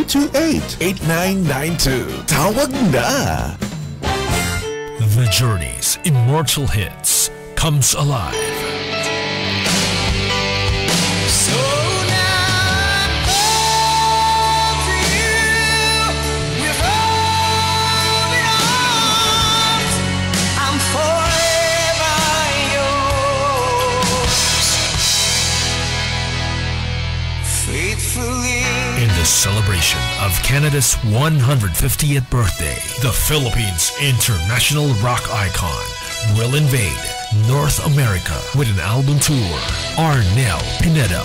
0928-8992. Tawag na! The Journey's immortal hits comes alive. So now to you with open arms, I'm forever yours, faithfully. In the celebration of Canada's 150th birthday, the Philippines' international rock icon will invade North America with an album tour. Arnel Pineda,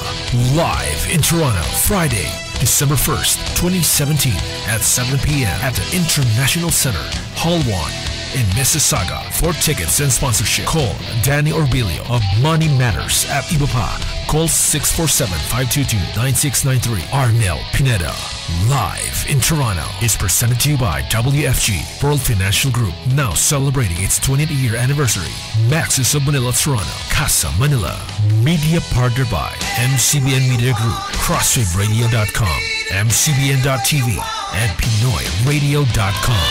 live in Toronto, Friday, December 1st, 2017 at 7 p.m. at the International Center, Hall 1 in Mississauga. For tickets and sponsorship, call Danny Orbilio of Money Matters at Ibapa. Call 647-522-9693. Arnel Pineda, live in Toronto, is presented to you by WFG World Financial Group, now celebrating its 20th year anniversary. Maxis of Manila, Toronto, Casa Manila. Media partnered by MCBN Media Group, CrosswaveRadio.com, MCBN.TV, and PinoyRadio.com.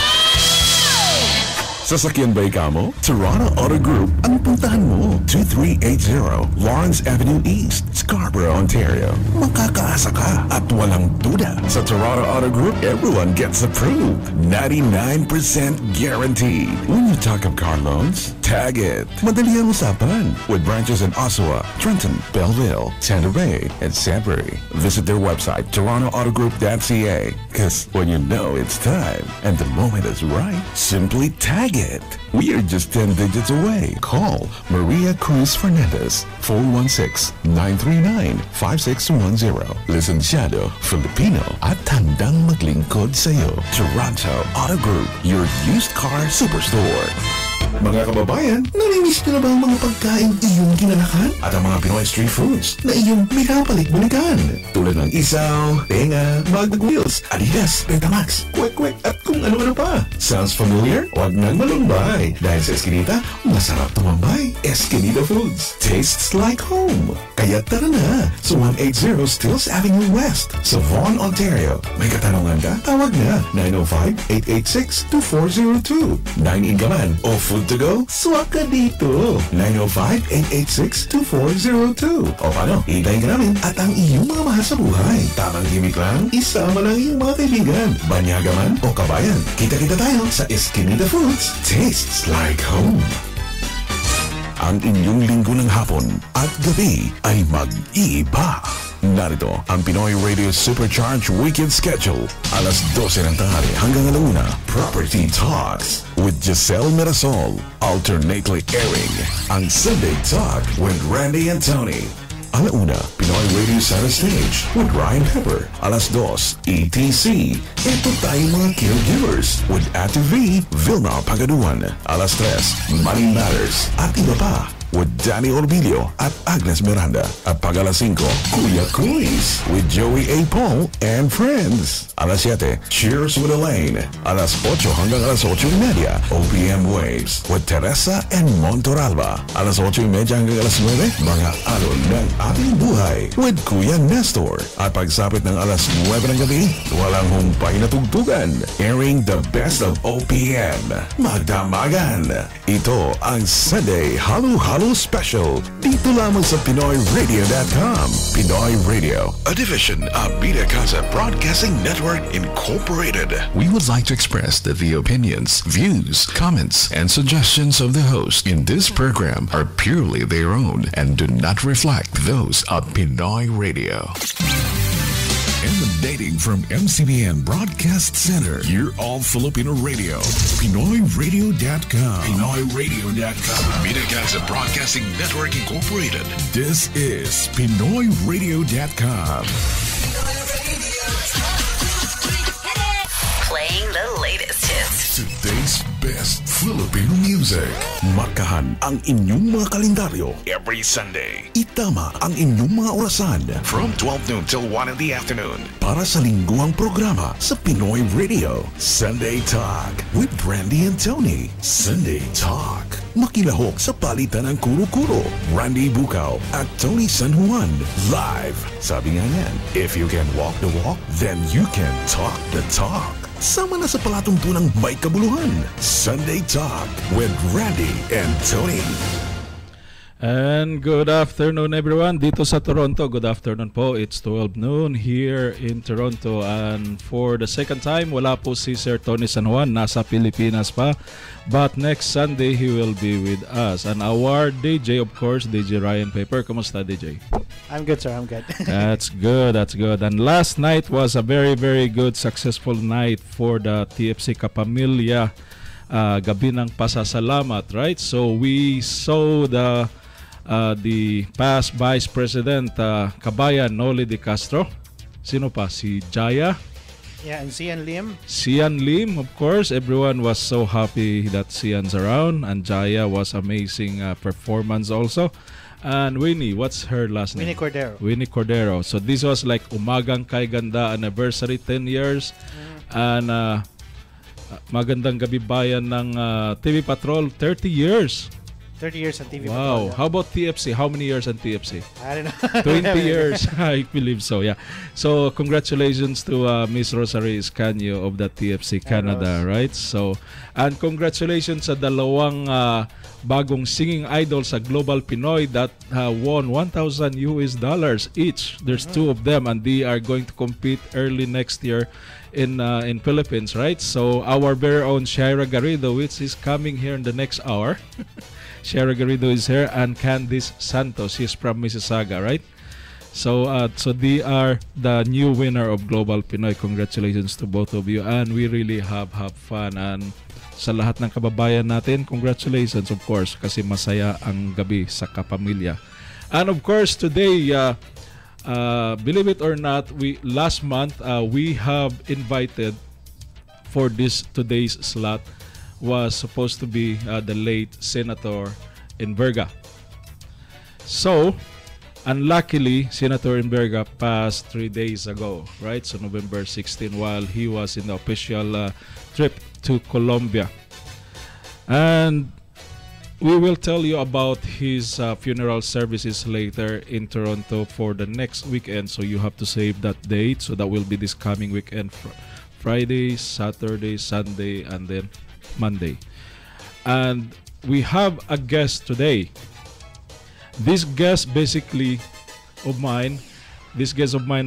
Sasakyan ba mo? Toronto Auto Group ang puntahan mo. 2380 Lawrence Avenue East, Scarborough, Ontario. Makakaasa ka at walang duda. Sa Toronto Auto Group, everyone gets approved. 99% guaranteed. When you talk of car loans, tag it. Madali ang usapan. With branches in Oshawa, Trenton, Belleville, Santa Fe, and Sudbury. Visit their website, torontooutogroup.ca. Because when you know it's time and the moment is right, simply tag it. We are just 10 digits away. Call Maria Cruz Fernandez, 416-939-5610. Lisensyado, Filipino at handang maglingkod sa'yo. Toronto Auto Group, your used car superstore. Mga kababayan, namimiss nyo na ba ang mga pagkain iyong kinalakan? At ang mga Pinoy street foods na iyong binabalik-balikan? Tulad ng isaw, tenga, Magdag Wheels, Adidas, Betamax, Kwek-Kwek at kung ano-ano pa. Sounds familiar? Huwag nang malumbay. Dahil sa Eskinita, masarap tumambay. Eskinita Foods, tastes like home. Kaya tara na sa 180 Stills Avenue West sa Vaughan, Ontario. May katanungan ka? Tawag na 905-886-2402. 9 in Gaman o food to go? Swak ka dito. 905-886-2402. O paano? Hintayin ka namin at ang iyong mga mahal sa buhay. Tamang gimmick lang, isama lang iyong mga kaibigan. Banyaga man o kabayan. Kita-kita tayo sa Eskinita Foods. Tastes like home. Ang inyong linggo ng hapon at gabi ay mag-iiba. Narito ang Pinoy Radio Supercharged Weekend Schedule. Alas 12 ng tanghali hanggang 1, Property Talks with Giselle Mirasol. Alternately airing ang Sunday Talk with Randy and Tony. Alauna, Pinoy Radio Center Stage with Ryan Pepper. Alas 2, ETC. Ito tayo mga caregivers with Ate V, Vilna Pagaduan. Alas 3, Money Matters at iba pa with Danny Orbilio at Agnes Miranda. At pag alas 5, Kuya Kuis with Joey A. Paul and Friends. Alas 7, Cheers with Elaine. Alas 8 hanggang alas 8:30, OPM Waves with Teresa and Montoralba. Alas 8:30 hanggang alas 9, mga alon ng ating buhay with Kuya Nestor. At pagsapit ng alas 9 ng gabi, walang humpay na tugtugan. Airing the best of OPM. Magdamagan. Ito ang Sunday Halo-Halo Special dito lamang sa PinoyRadio.com. Pinoy Radio, a division of Bida Casa Broadcasting Network Incorporated. We would like to express that the opinions, views, comments, and suggestions of the host in this program are purely their own and do not reflect those of Pinoy Radio. Emanating from MCBN Broadcast Center, you're all Filipino radio. PinoyRadio.com. PinoyRadio.com. Bida Casa Broadcasting Network Incorporated. This is PinoyRadio.com. Playing the latest hits. Today's best best Filipino music. Markahan ang inyong mga kalendaryo every Sunday. Itama ang inyong mga orasan from 12 noon till 1 in the afternoon para sa lingguang programa sa Pinoy Radio. Sunday Talk with Brandy and Tony. Sunday Talk. Makilahok sa palitan ng kuro-kuro. Randy BUCAO at Tony San Juan. Live. Sabi nga yan, if you can walk the walk, then you can talk the talk. Sama na sa palatuntunang may kabuluhan. Sunday Talk with Randy and Tony. And good afternoon everyone dito sa Toronto. Good afternoon po. It's 12 noon here in Toronto. And for the second time, wala po si Sir Tony San Juan. Nasa Pilipinas pa. But next Sunday, he will be with us. And our DJ, of course, DJ Ryan Paper. Kamusta, DJ? I'm good, sir. I'm good. That's good. That's good. And last night was a very, very good, successful night for the TFC Kapamilya. Gabi ng pasasalamat, right? So we saw the past Vice President Kabayan Noli de Castro. Sino pa? Si Jaya. Yeah, and Sian Lim. Sian Lim, of course. Everyone was so happy that Sian's around. And Jaya was amazing performance also. And Winnie, what's her last name? Winnie Cordero. Winnie Cordero. So this was like Umagang Kay Ganda anniversary, 10 years. And Magandang Gabi Bayan ng TV Patrol, 30 years. 30 years on TV. Wow. Patrol, How about TFC? How many years on TFC? I don't know. 20 years. I believe so, yeah. So, congratulations to Miss Rosarie Escanio of the TFC Canada, right? So, and congratulations sa dalawang bagong singing idol sa Global Pinoy that won $1,000 each. There's two of them and they are going to compete early next year in Philippines, right? So, our very own Shaira Garrido, which is coming here in the next hour. Shaira Garrido is here, and Candice Santos, she's from Mississauga, right? So they are the new winner of Global Pinoy. Congratulations to both of you, and we really have fun. And sa lahat ng kababayan natin, congratulations, of course, kasi masaya ang gabi sa Kapamilya. And of course, today, believe it or not, last month we have invited for today's slot was supposed to be the late Senator Enverga. So, unluckily, Senator Enverga passed 3 days ago, right? So, November 16, while he was in the official trip to Colombia. And we will tell you about his funeral services later in Toronto for the next weekend. So, you have to save that date. So, that will be this coming weekend, Friday, Saturday, Sunday, and then Monday. And we have a guest today. This guest of mine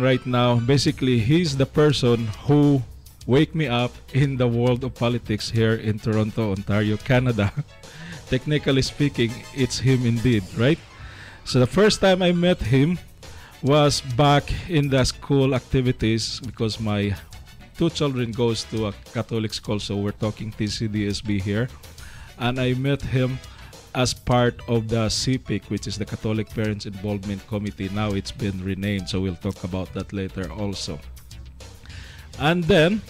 right now, basically he's the person who wake me up in the world of politics here in Toronto, Ontario, Canada. Technically speaking, it's him indeed, right? So the first time I met him was back in the school activities because my two children goes to a Catholic school, so we're talking TCDSB here. And I met him as part of the CPIC, which is the Catholic Parents Involvement Committee. Now it's been renamed, so we'll talk about that later also. And then,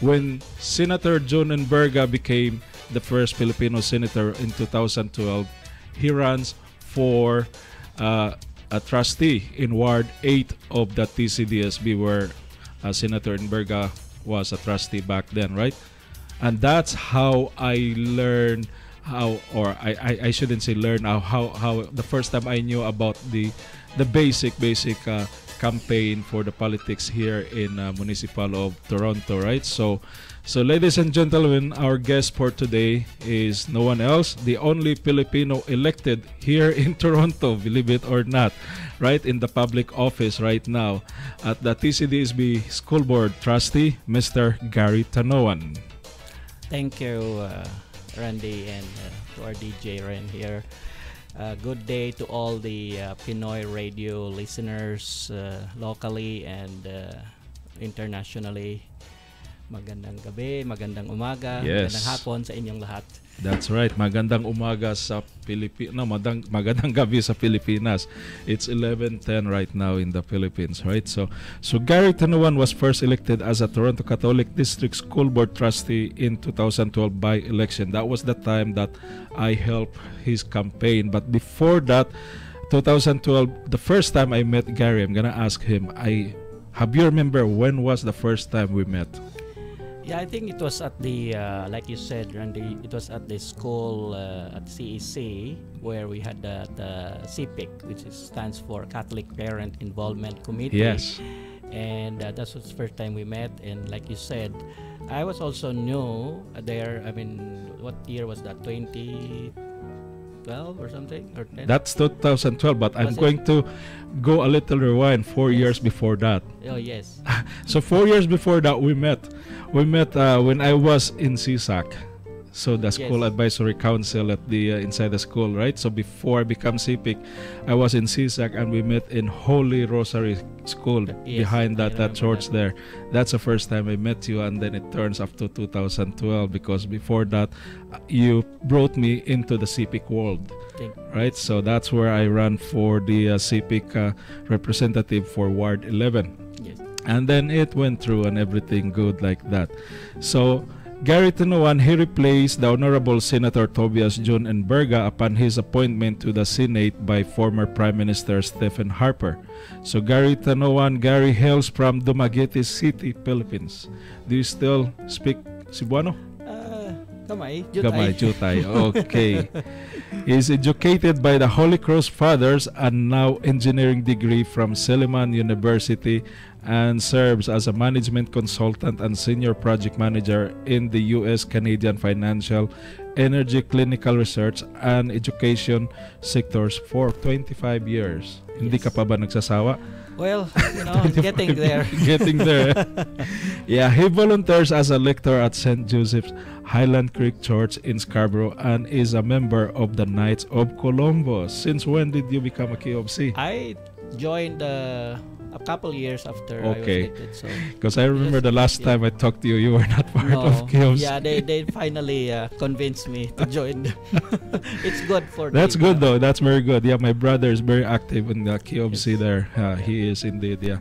when Senator Jun Enverga became the first Filipino senator in 2012, he runs for a trustee in Ward 8 of the TCDSB, where Senator Enverga was a trustee back then, right? And that's how I learned I shouldn't say learn how the first time I knew about the basic campaign for the politics here in Municipal of Toronto, right? So ladies and gentlemen, our guest for today is no one else, the only Filipino elected here in Toronto, believe it or not, right, in the public office right now at the TCDSB School Board Trustee, Mr. Gary Tanoan. Thank you, Randy, and to our DJ Ren here. Good day to all the Pinoy radio listeners locally and internationally. Magandang gabi, magandang umaga, Yes. magandang hapon sa inyong lahat. That's right. Magandang umaga sa magandang gabi sa Pilipinas. It's 11:10 right now in the Philippines, right? So Gary Tanuan was first elected as a Toronto Catholic District School Board trustee in 2012 by election. That was the time that I helped his campaign. But before that, 2012, the first time I met Gary, I'm gonna ask him, have you remember when was the first time we met? Yeah, I think it was at the, like you said, Randy, it was at the school at CEC where we had the CPIC, which stands for Catholic Parent Involvement Committee. Yes. And that was the first time we met. And like you said, I was also new there. I mean, what year was that? 2012 or something? Or 10? That's 2012, but I'm Was it? going to go a little rewind 4 years before that. Oh, yes. So 4 years before that, we met. We met when I was in CSAC. So the school Yes. advisory council at the inside the school, right? So before I become CPIC, I was in CSAC and we met in Holy Rosary School Yes, behind I that remember church that. there. That's the first time I met you, and then it turns up to 2012 because before that, you brought me into the CPIC world. Right, so that's where I ran for the CPIC representative for Ward 11. Yes. And then it went through and everything good like that. So Gary Tanuan, he replaced the Honorable Senator Tobias Jun Enberga upon his appointment to the Senate by former Prime Minister Stephen Harper. So Gary Tanuan, Gary hails from Dumaguete City, Philippines. Do you still speak Cebuano? Kamay, Gamay, Jutay. Okay. He is educated by the Holy Cross Fathers and now engineering degree from Silliman University and serves as a management consultant and senior project manager in the U.S. Canadian financial, energy, clinical research, and education sectors for 25 years. Hindi ka pa ba nagsasawa? Well, getting there. Getting there. Yeah, he volunteers as a lector at St. Joseph's Highland Creek Church in Scarborough and is a member of the Knights of Columbus. Since when did you become a KOC? I joined a couple years after Okay. I was elected. So Because I remember the last yeah. time I talked to you, you were not part No, of KOC. yeah, they finally convinced me to join them. It's good for That's the, good though. That's very good. Yeah, my brother is very active in the KOC Yes. there. He is indeed. Yeah,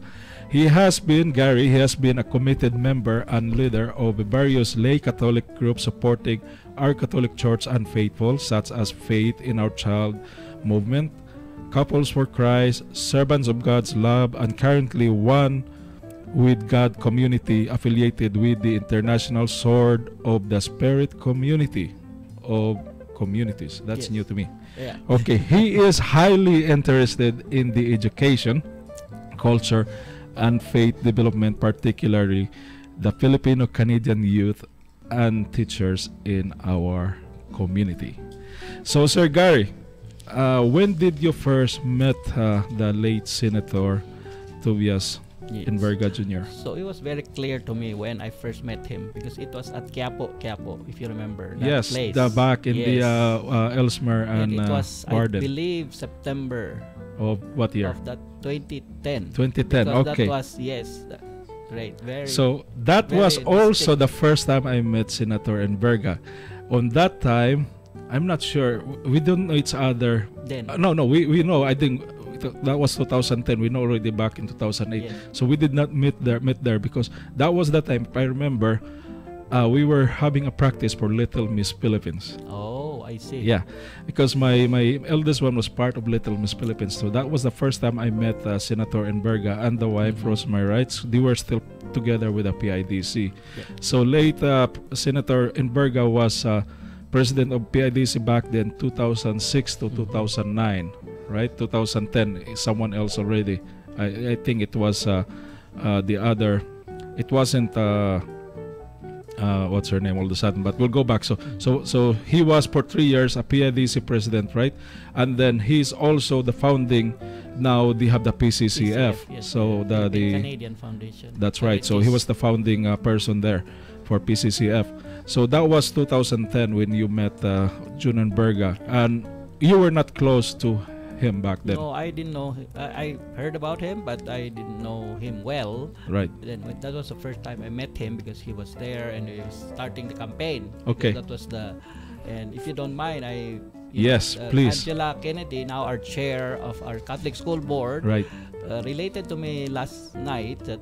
Gary has been a committed member and leader of various lay Catholic groups supporting our Catholic Church and faithful, such as Faith in Our Child movement, Couples for Christ, Servants of God's Love, and currently One with God community affiliated with the International Sword of the Spirit community of communities. That's Yes. new to me. yeah. Okay, he is highly interested in the education, culture, and faith development, particularly the Filipino-Canadian youth and teachers in our community. So, Sir Gary, when did you first met the late Senator Tobias Yes. Enberga Jr.? So it was very clear to me when I first met him because it was at Quiapo, if you remember that Yes, place. the back in the Yes. Ellesmere and it was, I Warden. believe, September Of what year? of that 2010. 2010, Because okay. That was, yes, great, very. So that very was also distinct. the first time I met Senator Enberga. On that time, I'm not sure. We don't know each other. then. No, we know. I think that was 2010. We know already back in 2008. Yes. So we did not meet there because that was the time. If I remember, we were having a practice for Little Miss Philippines. Oh, I see. Yeah, because my eldest one was part of Little Miss Philippines. So that was the first time I met Senator Enberga and the wife, Rosemary Wright. They were still together with the PIDC. Yeah. So late, Senator Enberga was president of PIDC back then, 2006 to 2009, right? 2010, someone else already. I think it was the other. It wasn't. What's her name all of a sudden, but we'll go back. So he was for 3 years a PIDC president, right? And then he's also the founding. Now they have the PCCF. yes, So the Canadian Foundation. that's right. So he was the founding person there for PCCF. So that was 2010 when you met Jun Enberga, and you were not close to him back then? No, I didn't know. I heard about him, but I didn't know him well. Right. That was the first time I met him because he was there and he was starting the campaign. Okay. Because that was the. And if you don't mind, Yes, please. Angela Kennedy, now our chair of our Catholic School Board, Right. related to me last night that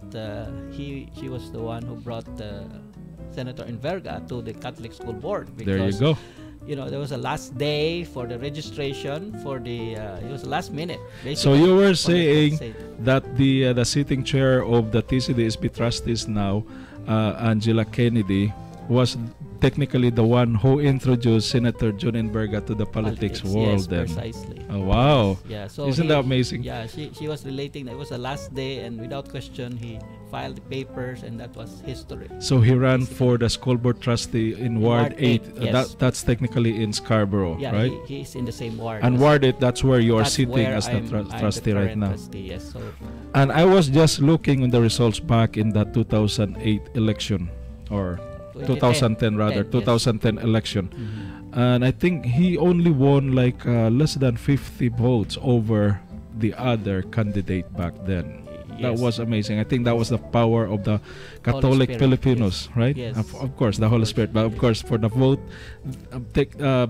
she was the one who brought Senator Enverga to the Catholic School Board. There you Because, go. there was a last day for the registration for the. It was last minute. So basically, you were for the saying state. that the sitting chair of the TCDSB trustees now, Angela Kennedy, was technically the one who introduced Senator John Enverga to the politics world. Yes, then. precisely. Oh, wow. Yeah, so Isn't that amazing? Yeah, she was relating that it was the last day, and without question, he filed the papers, and that was history. So he ran for the school board trustee in Ward 8. Yes. That's technically in Scarborough, Yeah, right? he's in the same ward. And as- Ward 8, that's where you are that's sitting where as the I'm the trustee right current now. Trustee, yes, so And I was just looking on the results back in the 2008 election, or 2010 rather, 10, yes. 2010 election. Mhm. And I think he only won like less than 50 votes over the other candidate back then. That Yes. was amazing. I think that was the power of the Catholic Spirit, Filipinos, yes. right? Yes. Of course, the Holy Spirit. But of Yes. course, for the vote,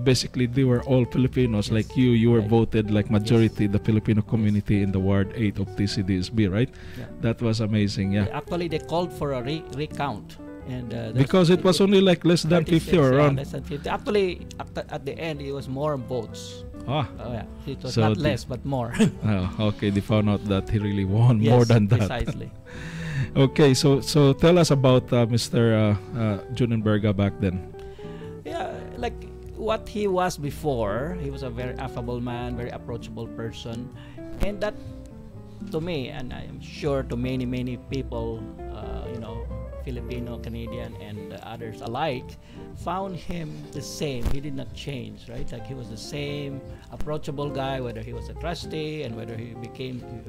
basically they were all Filipinos. Yes. Like you were Right. voted like majority the Filipino community in the Ward 8 of TCDSB, right? Yeah. That was amazing, yeah. Actually, they called for a recount. And Because it was only like less than 50 or around. less than 50. Actually, at the end, it was more votes. Ah, Oh yeah, it was So not the- less but more. okay. They found out that he really won Yes, more than that. Precisely. Okay, so tell us about Mr. Junenberga back then. Yeah, like what he was before. He was a very affable man, very approachable person, and that, to me, and I am sure to many people, Filipino, Canadian, and others alike, found him the same. He did not change, right? Like he was the same approachable guy, whether he was a trustee and when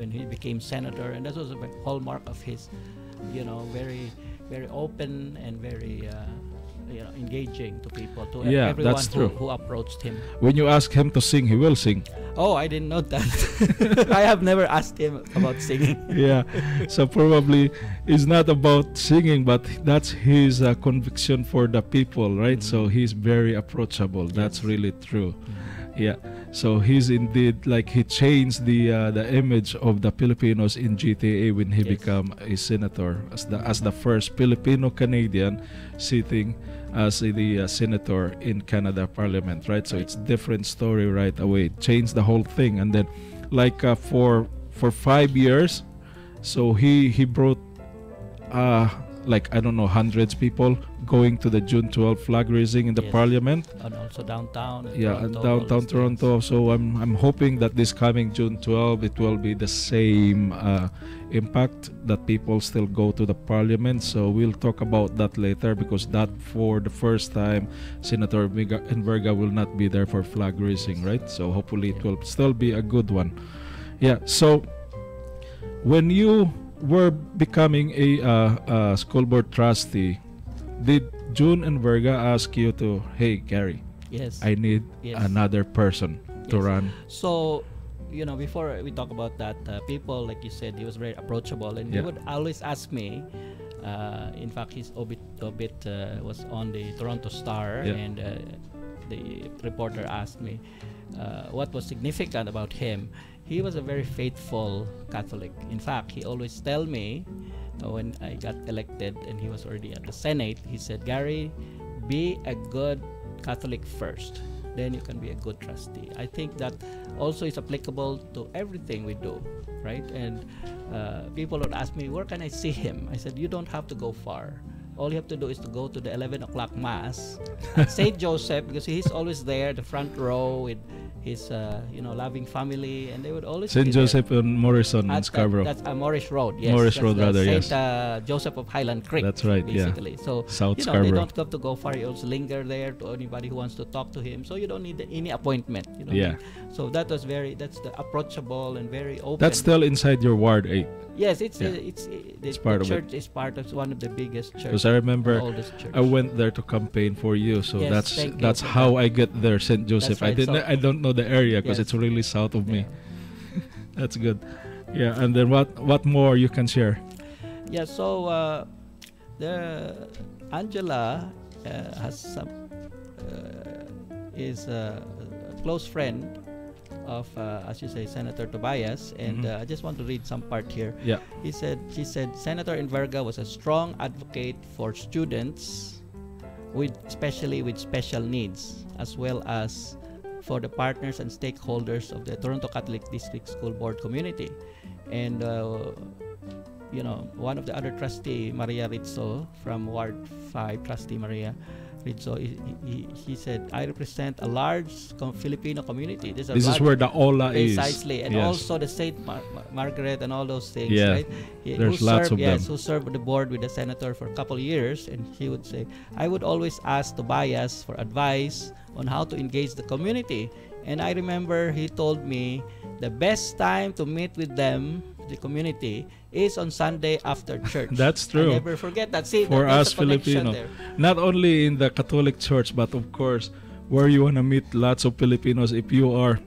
he became senator, and that was a hallmark of his, very, very open and very, engaging to people, to Yeah, everyone that's true. who approached him. When you ask him to sing, he will sing. Oh, I didn't know that. I have never asked him about singing. Yeah, so probably it's not about singing, but that's his conviction for the people, right? So he's very approachable. That's really true. Yeah, so he's indeed like he changed the image of the Filipinos in GTA when he Yes. became a senator as the first Filipino Canadian sitting as the senator in Canada Parliament, right? So it's different story right away. It changed the whole thing, and then like for 5 years, so he brought like I don't know hundreds people going to the June 12 flag raising in the Yes. Parliament. And also downtown. Yeah, and Toronto, all downtown these things. Toronto. So I'm hoping that this coming June 12 it will be the same impact that people still go to the Parliament. So we'll talk about that later because that for the first time Senator Enverga will not be there for flag raising, right? So hopefully it will still be a good one. Yeah. So when you were becoming a school board trustee, did June Enverga ask you to, hey Gary, Yes. I need Yes. another person to Yes. run? So, before we talk about that, people, like you said, he was very approachable, and he Yeah. would always ask me. In fact, his obit was on the Toronto Star, Yeah. and the reporter asked me what was significant about him. He was a very faithful Catholic. In fact, he always tell me when I got elected and he was already at the Senate, he said, Gary, be a good Catholic first, then you can be a good trustee. I think that also is applicable to everything we do, right? And people would ask me, where can I see him? I said, you don't have to go far. All you have to do is to go to the 11 o'clock Mass at St. Joseph, because he's always there, the front row with his loving family, and they would always St. be there. Joseph and Morrison in At Scarborough. That's Morris Road. Yes, Morris that's Road, the rather, Saint, yes. Joseph of Highland Creek. That's right, yeah. basically. So South they Scarborough. don't have to go far. You also linger there to anybody who wants to talk to him. So you don't need any appointment. You know. Yeah. So that's the approachable and very open. That's still inside your Ward 8. yes. It's Yeah. the part of it. church is part of one of the biggest churches. Because I remember the oldest church. I went there to campaign for you, so Yes, thank you that's for how that. I get there, St. Joseph. right, so- I don't know the area because Yes. it's really south of me. That's good. Yeah, and then what more you can share? Yeah, so the Angela has some is a close friend of, as you say, Senator Tobias, and I just want to read some part here. Yeah. She said, Senator Enverga was a strong advocate for students especially with special needs, as well as for the partners and stakeholders of the Toronto Catholic District School Board community. And one of the other trustee, Maria Rizzo from Ward 5, Trustee Maria Rizzo, he said, I represent a large Filipino community. This is where the Ola is. Precisely. And also the Saint Margaret and all those things, yeah. right? There's lots of them. Who served on the board with the senator for a couple of years. And he would say, I would always ask Tobias for advice on how to engage the community. And I remember he told me the best time to meet with them, the community, is on Sunday after church. That's true. I never forget that. See, for there's us a connection Filipino, there. not only in the Catholic Church, but of course, where you want to meet lots of Filipinos, if you are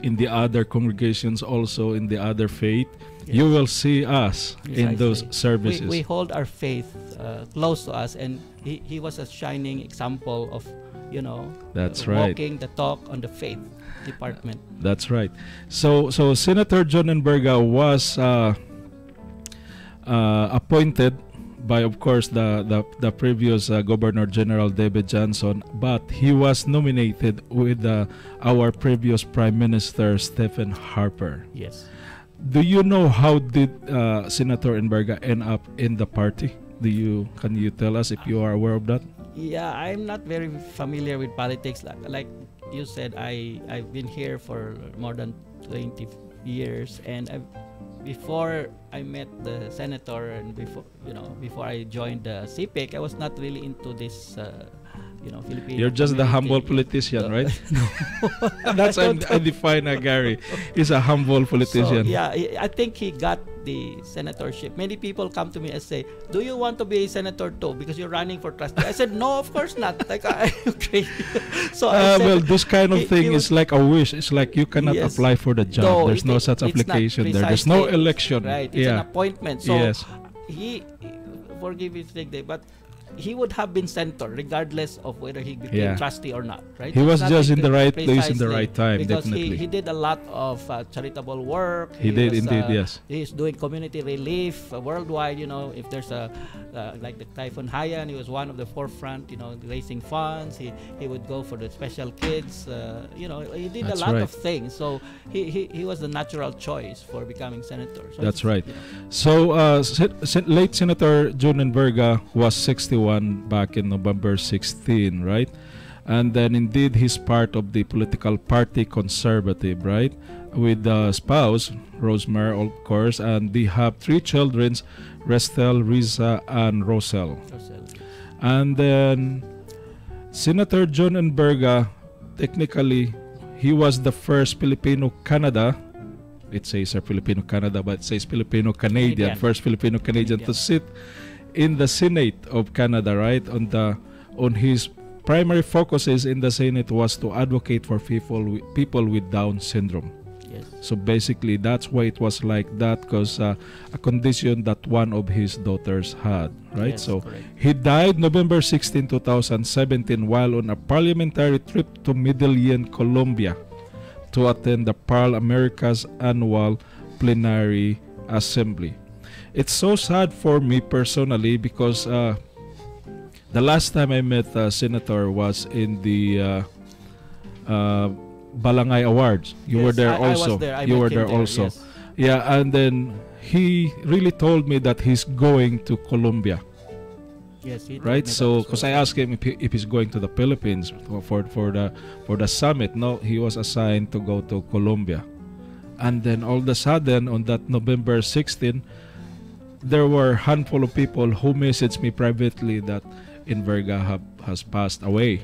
in the other congregations, also in the other faith, you will see us in those services. We hold our faith close to us, and he was a shining example of, That's right. walking the talk on the faith department. That's right. So Senator John Enverga was appointed by, of course, the previous Governor General David Johnson, but he was nominated with our previous Prime Minister Stephen Harper. Yes. Do you know how did Senator Enverga end up in the party? Can you tell us if you are aware of that? Yeah, I'm not very familiar with politics. Like you said, I've been here for more than 20 years, and before I met the senator and before I joined the CPIC, I was not really into this Filipino. You're just the humble politician, right? That's I define Gary. He's a humble politician. So, yeah, I think he got the senatorship. Many people come to me and say, "Do you want to be a senator too? Because you're running for trustee." I said, "No, of course not." Like, are you crazy? So I said, this kind of thing is like a wish. It's like you cannot apply for the job. No, There's no such application there. There's no election. Right. It's an appointment. So yes. he, forgive me, but he would have been senator regardless of whether he became trustee or not, right? He was just in the right place in the right time, because definitely. he did a lot of charitable work. He did indeed, yes. He's doing community relief worldwide, if there's like the Typhoon Haiyan, he was one of the forefront, raising funds. He would go for the special kids, he did That's a lot right. of things. So he was the natural choice for becoming senator. So that's right. So late Senator John Enverga was 61 back in November 16, right? And then indeed he's part of the political party Conservative, right? With the spouse, Rosemary, of course, and they have 3 children, Restel, Riza, and Rosel. And then Senator John Enverga, technically, he was the first Filipino-Canada. It says Filipino-Canada, but it says Filipino-Canadian. First Filipino-Canadian to sit in the Senate of Canada, right? On his primary focuses in the Senate was to advocate for people with Down syndrome. Yes. So basically, that's why it was like that, because a condition that one of his daughters had, right? Yes, so correct. he died November 16, 2017, while on a parliamentary trip to Medellin, Colombia, to attend the Parl America's annual plenary assembly. It's so sad for me personally because the last time I met a senator was in the Balangay Awards. You were there also. I was there. You were there also. Yes. Yeah, and then he really told me that he's going to Colombia. Yes, he Right, told me so that as because well. I asked him if he's going to the Philippines for the summit. No, he was assigned to go to Colombia, and then all of a sudden on that November 16, there were a handful of people who messaged me privately that Enverga has passed away,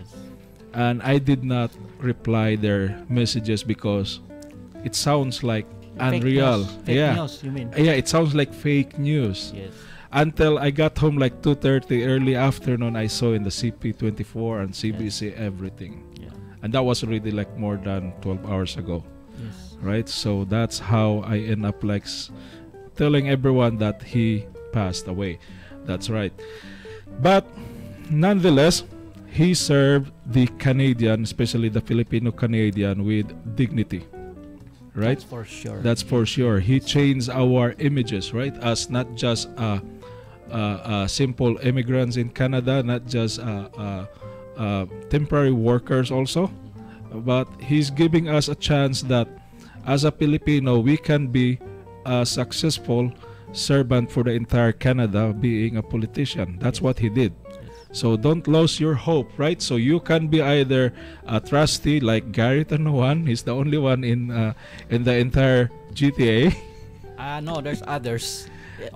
and I did not reply their messages because it sounds like Fake unreal. news. Fake news, you mean? Yeah, it sounds like fake news. Yes. Until I got home like 2:30 early afternoon, I saw in the CP24 and CBC everything. Yeah. And that was already like more than 12 hours ago. Yes. right? So that's how I end up like telling everyone that he passed away. That's right. But nonetheless, he served the Canadian, especially the Filipino Canadian, with dignity, right? That's for sure. That's for sure. He changed our images, right? As not just simple immigrants in Canada, not just temporary workers also, but he's giving us a chance that as a Filipino, we can be a successful servant for the entire Canada, being a politician. That's what he did. So don't lose your hope, right? So you can be either a trustee like Gary Tanoan. He's the only one in the entire GTA. No, there's others.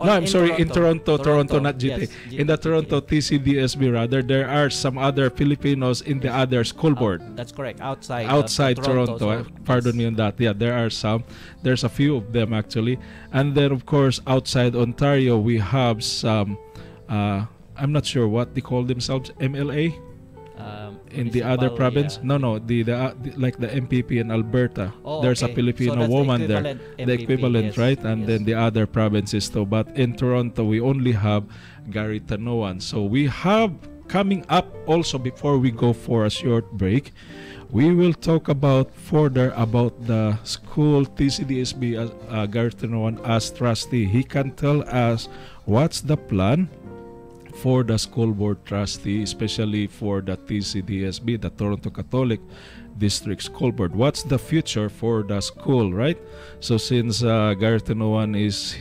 No, I'm sorry, in Toronto, not GTA. Yes, In the Toronto TCDSB, rather, there are some other Filipinos in the other school board. That's correct. Outside Toronto. so- Pardon me on that. Yeah, there are some. There's a few of them actually. And then, of course, outside Ontario, we have some, I'm not sure what they call themselves, MLA? In the other municipal, province? yeah. No, the like the MPP in Alberta. Oh, There's a okay. Filipino So that's the woman there. equivalent The MPP, equivalent, yes, right? And yes. then the other provinces too. But in Toronto, we only have Gary Tanoan. So we have coming up also, before we go for a short break, we will talk about further about the school TCDSB as Gary Tanoan as trustee. He can tell us what's the plan for the school board trustee, especially for the TCDSB, the Toronto Catholic District School Board. What's the future for the school, right? So since Gary Tanoan he's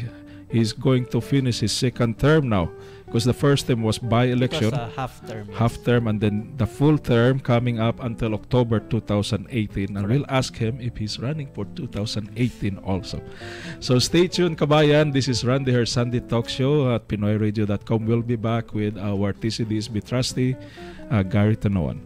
going to finish his second term now, because the first term was by-election, It was a half term. yes. half term, and then the full term coming up until October 2018. And we'll ask him if he's running for 2018 also. So stay tuned, kabayan. This is Randy, her Sunday talk show at PinoyRadio.com. We'll be back with our TCDSB trustee, Gary Tanoan.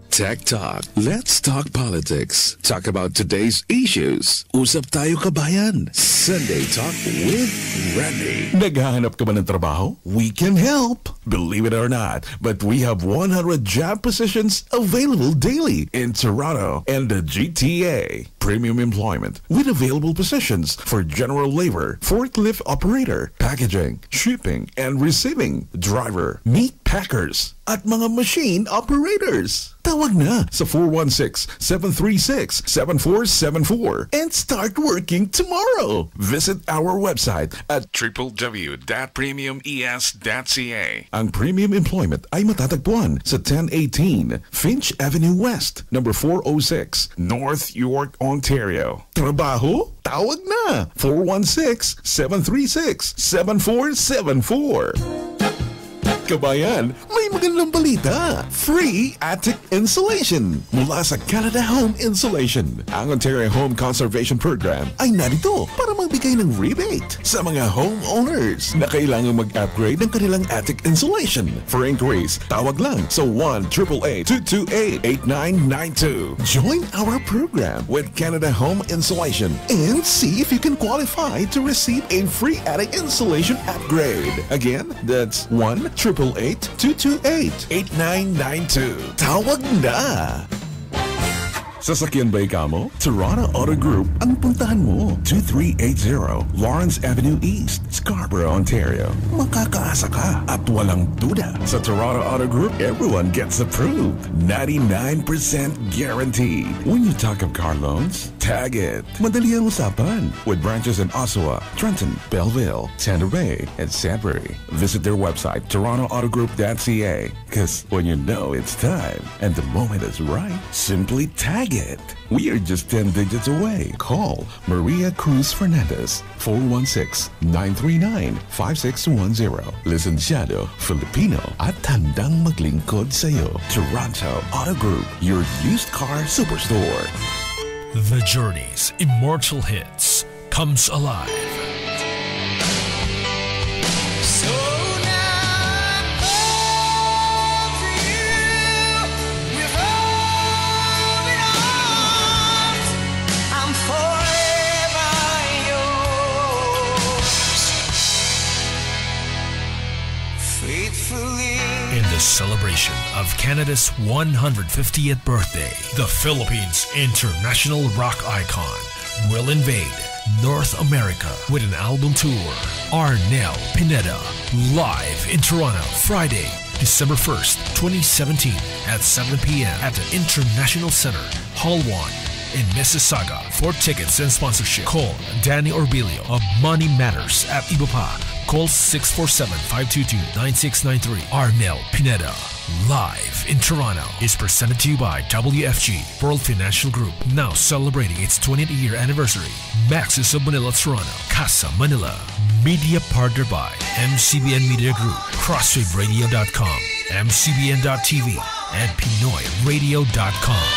Tech Talk. Let's talk politics. Talk about today's issues. Usap tayo kabayan. Sunday Talk with Randy. Naghahanap ka ba ng trabaho? We can help. Believe it or not, but we have 100 job positions available daily in Toronto and the GTA. Premium employment with available positions for general labor, forklift operator, packaging, shipping and receiving, driver, meat packers, at mga machine operators. Tawag na sa 416-736-7474 and start working tomorrow. Visit our website at www.premiumes.ca. Ang premium employment ay matatagpuan sa 1018 Finch Avenue West, number 406, North York, Ontario. Trabaho? Tawag na! 416-736-7474. Kabayan, may magandang balita. Free attic insulation mula sa Canada Home Insulation. Ang Ontario Home Conservation Program ay narito para magbigay ng rebate sa mga homeowners na kailangang mag-upgrade ng kanilang attic insulation. For inquiries, tawag lang sa 1-888-228-8992. Join our program with Canada Home Insulation and see if you can qualify to receive a free attic insulation upgrade. Again, that's 1-888-228-8992. Tawag na! Sasakyan ba ikaw mo? Toronto Auto Group ang puntahan mo. 2380 Lawrence Avenue East, Scarborough, Ontario. Makakaasa ka at walang duda. Sa Toronto Auto Group, everyone gets approved. 99% guaranteed. When you talk of car loans, tag it. Madali ang usapan. With branches in Oshawa, Trenton, Belleville, Thunder Bay, and Sudbury. Visit their website, torontooutogroup.ca. Because when you know it's time and the moment is right, simply tag it. We are just 10 digits away. Call Maria Cruz Fernandez, 416-939-5610. Lisensyado, Filipino at handang maglingkod sa'yo. Toronto Auto Group, your used car superstore. The Journey's immortal hits comes alive. So now I'm home to you with open arms. I'm forever yours, faithfully. In the this celebration of Canada's 150th birthday, the Philippines' international rock icon will invade North America with an album tour. Arnel Pineda, live in Toronto, Friday, December 1st, 2017 at 7 p.m. at the International Center, Hall 1 in Mississauga. For tickets and sponsorship, call Danny Orbilio of Money Matters at Ibupa. Call 647-522-9693. Arnel Pineda, live in Toronto, is presented to you by WFG World Financial Group, now celebrating its 20th year anniversary. Maxis of Manila, Toronto, Casa Manila. Media partner by MCBN Media Group, CrosswaveRadio.com, MCBN.TV, and PinoyRadio.com.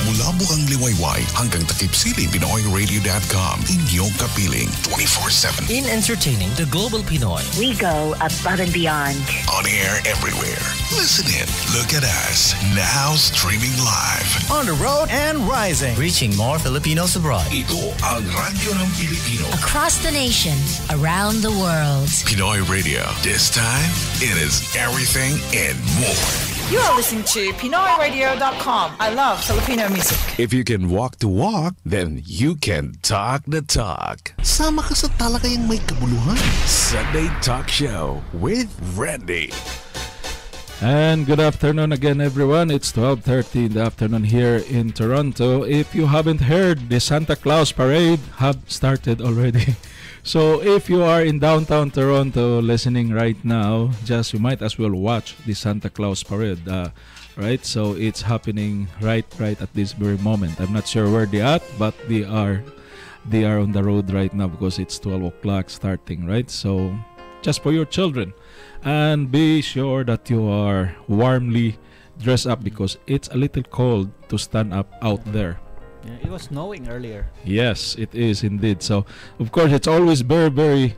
Mula Bukang Liwayway hanggang Takip Siling, PinoyRadio.com. Inyong kapiling 24/7. In entertaining the global Pinoy. We go above and beyond. On air everywhere. Listen in. Look at us. Now streaming live. On the road and rising. Reaching more Filipinos abroad. Ito ang Radyo ng Pilipino. Across the nation, around the world. Pinoy Radio. This time, it is everything and more. You are listening to PinoyRadio.com. I love Filipino music. If you can walk the walk, then you can talk the talk. Sama ka sa talakayang may kabuluhan. Sunday Talk Show with Randy. And good afternoon again, everyone. It's 12:30 in the afternoon here in Toronto. If you haven't heard, the Santa Claus Parade have started already. So if you are in downtown Toronto listening right now, you might as well watch the Santa Claus Parade, right? So it's happening right at this very moment. I'm not sure where they're at, but they are on the road right now because it's 12 o'clock starting, right? So just for your children. And be sure that you are warmly dressed up because it's a little cold to stand up out there. Yeah, it was snowing earlier. Yes, it is indeed. So, of course, it's always very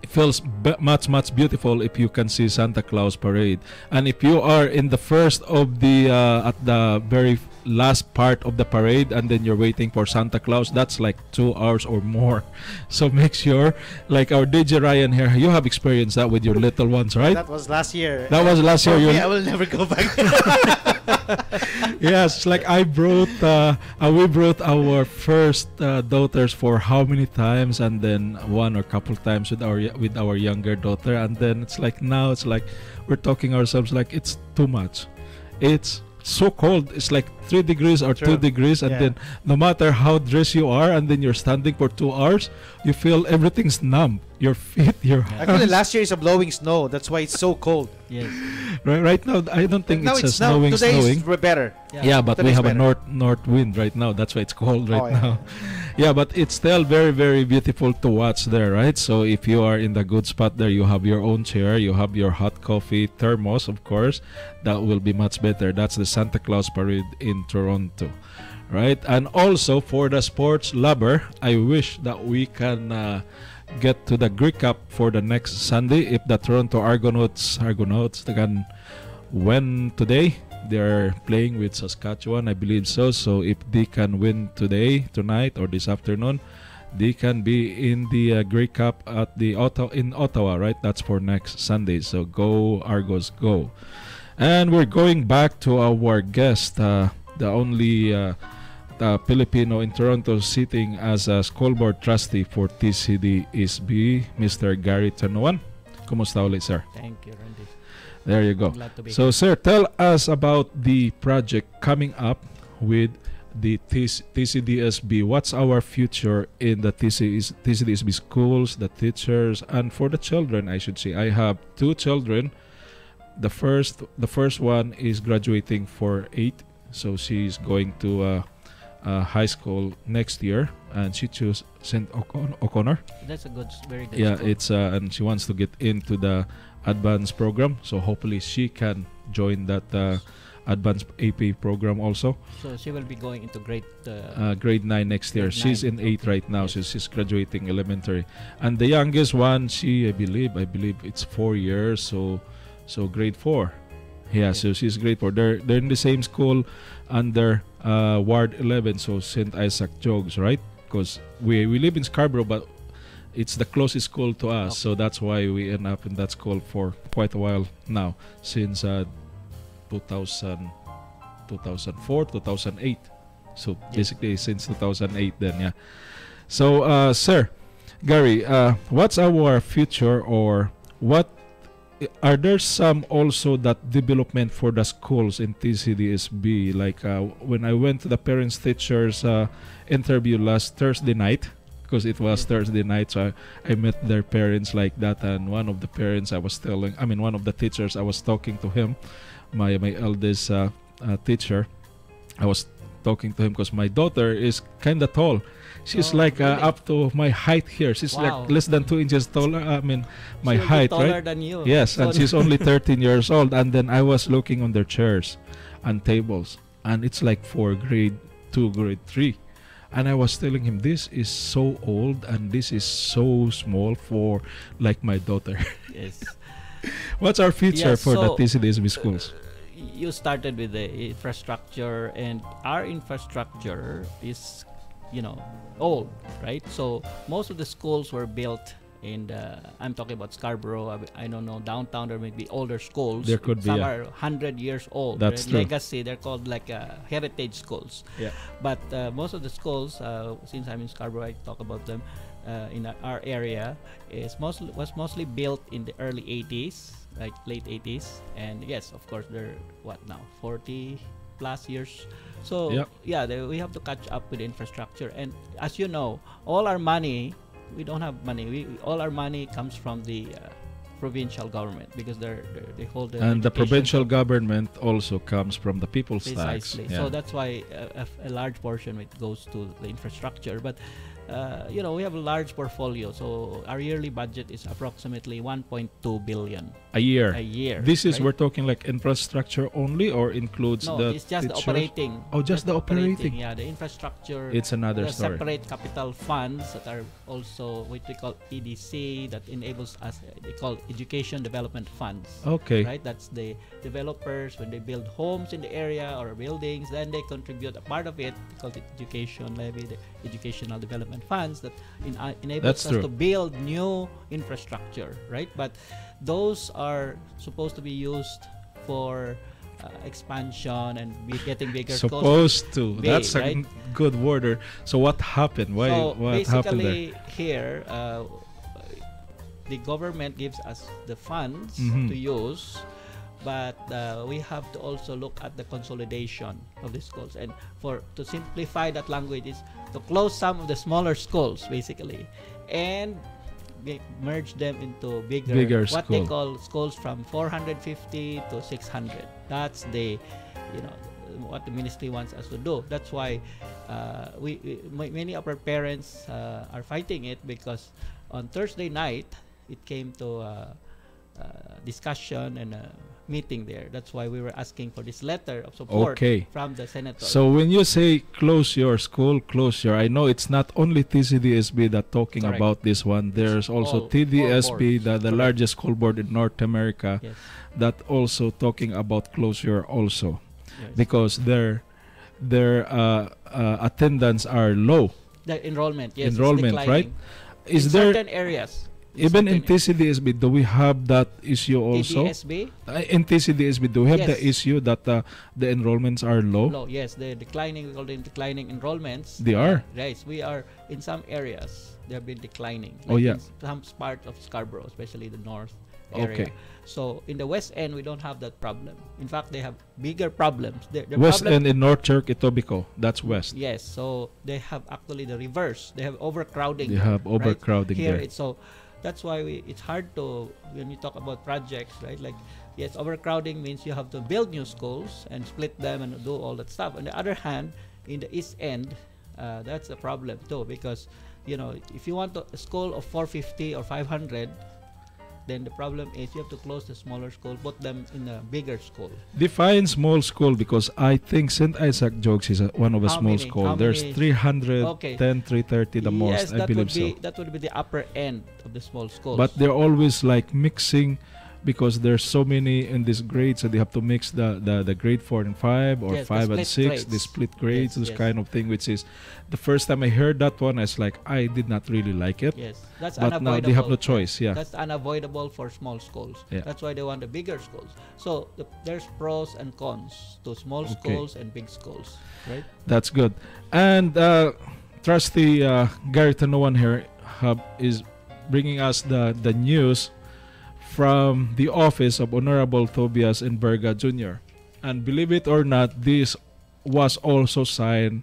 it feels much beautiful if you can see Santa Claus Parade. And if you are in the first of the at the very last part of the parade and then you're waiting for Santa Claus, that's like 2 hours or more. So make sure, like our DJ Ryan here, you have experienced that with your little ones, right? That was last year. That was last year. I will never go back. Yes, like we brought our first daughters for how many times, and then one or couple times with our younger daughter, and then it's like now it's like we're talking ourselves like it's too much. It's so cold. It's like 3 degrees or True. 2 degrees, and then no matter how dressed you are, and then you're standing for 2 hours, you feel everything's numb. Your feet, your hands. Actually, last year is a blowing snow. That's why it's so cold. Yes. Right now, I don't think Now it's a it's now. snowing. Today is better. Yeah, but we Today's have a better. north wind right now. That's why it's cold right yeah. now. Yeah, but it's still very beautiful to watch there, right? So if you are in the good spot there, you have your own chair, you have your hot coffee, thermos, of course. That will be much better. That's the Santa Claus Parade in Toronto, right? And also for the sports lover, I wish that we can get to the Greek Cup for the next Sunday. If the Toronto Argonauts they can win today. They're playing with Saskatchewan, I believe so. So if they can win today, tonight, or this afternoon, they can be in the Grey Cup at the Ottawa, right? That's for next Sunday. So go Argos, go! And we're going back to our guest, the only Filipino in Toronto sitting as a school board trustee for TCD-SB, Mr. Gary Tanuan. Kumusta ulit, sir? Thank you, Randy. There you go. Glad to be So, sir, tell us about the project coming up with the TCD-SB. What's our future in the TCD-SB schools, the teachers, and for the children, I should say. I have 2 children. The first one is graduating for 8, so she's going to high school next year, and she chose St. O'Connor. That's a very good Yeah, school. it's and she wants to get into the advanced program, so hopefully she can join that advanced AP program also. So she will be going into grade Grade 9 next year. grade She's 9, in 8 okay. right now, Yes. so she's graduating elementary. And the youngest one, I believe it's 4 years, so grade 4. Yeah, so she's grade 4. They're in the same school under Ward 11, so St. Isaac Jogues, right? Because we live in Scarborough, but It's the closest school to us, so that's why we end up in that school for quite a while now, since 2000, 2004, 2008. So basically since 2008 then, yeah. So, sir, Gary, what's our future, or what are there some also that development for the schools in TCDSB? Like when I went to the parents teachers interview last Thursday night, because it was Thursday night, so I met their parents like that, and one of the parents one of the teachers, I was talking to him, my eldest teacher. I was talking to him because my daughter is kind of tall. She's like really? up to my height here. She's like less than 2 inches taller. My She'll be height, taller right? than you. Yes, and she's only 13 years old. And then I was looking on their chairs and tables, and it's like for grade 2, grade 3. And I was telling him, this is so old and this is so small for like my daughter. Yes. What's our future Yeah, for the so, TCDSB schools? You started with the infrastructure, and our infrastructure is, old, right? So most of the schools were built in I'm talking about Scarborough. I don't know, downtown there may be older schools. There could be, some yeah. are 100 years old. That's true. Legacy, they're called like heritage schools. Yeah. But most of the schools, since I'm in Scarborough, I talk about them in our area, was mostly built in the early 80s, like late 80s. And yes, of course, they're what now, 40 plus years. So we have to catch up with the infrastructure. And as you know, all our money, we don't have money. All our money comes from the provincial government, because they hold the And the education provincial government also comes from the people's tax. precisely. Yeah. So that's why a large portion it goes to the infrastructure. But we have a large portfolio. So our yearly budget is approximately 1.2 billion a year. a year. This is right? we're talking like infrastructure only, or includes No, the it's just the teachers? operating. Oh, just the operating. Yeah, the infrastructure. It's another the story. separate capital funds that are also what we call EDC, that enables us. They call education development funds. Okay. Right. That's the developers when they build homes in the area or buildings, then they contribute a part of it. They call it education levy, the educational development funds that enables That's us true. to build new infrastructure. Right. But those are supposed to be used for expansion and getting bigger schools. Supposed to. Big, That's a right? good word. So what happened? Why? So What happened there? basically here, the government gives us the funds Mhm. to use, but we have to also look at the consolidation of the schools. And to simplify that language is to close some of the smaller schools, basically, and merge them into bigger what they school. call schools from 450 to 600. That's what the ministry wants us to do. That's why many of our parents are fighting it, because on Thursday night it came to discussion and a meeting there. That's why we were asking for this letter of support from the senator. So when you say close your school, I know it's not only TCDSB that talking Correct. about this one. There's also all TDSB, boards. the largest school board in North America, Yes. that also talking about closure also, Yes. because their attendance are low. The enrollment, yes, it's Enrollment, right? declining. Is in there certain areas? even in TCDSB, do we have that issue also? TDSB? In TCDSB, do we have the Yes. issue that the enrollments are low? Low, yes, the declining, we call them declining enrollments. They are? Yes, we are in some areas. They have been declining. Oh, yeah. In some parts of Scarborough, especially the north area. Okay. So in the west end, we don't have that problem. In fact, they have bigger problems. The West problem, End in North Church, Etobicoke. That's west. Yes, so they have actually the reverse. They have overcrowding. They have overcrowding Here, there. so that's why it's hard to, when you talk about projects, right? Like, yes, overcrowding means you have to build new schools and split them and do all that stuff. On the other hand, in the east end, that's a problem too, because if you want a school of 450 or 500, then the problem is you have to close the smaller school, put them in a bigger school. Define small school, because I think St. Isaac Jokes is one of a How small many? school. How There's many? 310, Okay. 330 the most, Yes, I believe so. that would be the upper end of the small schools. But they're always like mixing because there's so many in this grade, so they have to mix the grade 4 and 5 or Yes, the 5 and split 6, grades. the split grades, Yes, this yes. kind of thing, which is the first time I heard that one, I was like, I did not really like it. Yes, that's But unavoidable. now they have no choice, yeah. That's unavoidable for small schools. Yeah. That's why they want the bigger schools. So there's pros and cons to small Okay. schools and big schools, right? That's good. And Trustee Gary Tanoan here is bringing us the news from the office of Honorable Tobias Enverga Jr. And believe it or not, this was also signed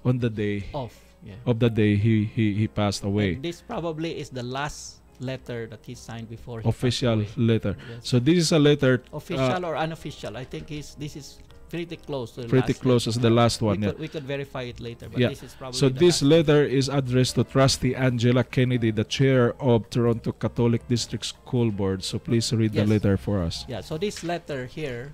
on the day Off. Yeah. of the day he passed away. And this probably is the last letter that he signed before he Official passed away. letter. Yes. So this is a letter Official or unofficial? I think this is pretty close to the pretty last close letter. as the last one. We could verify it later, but Yeah. this is probably So the this last. letter is addressed to Trustee Angela Kennedy, the chair of Toronto Catholic District School Board. So please read the Yes. letter for us. Yeah, so this letter here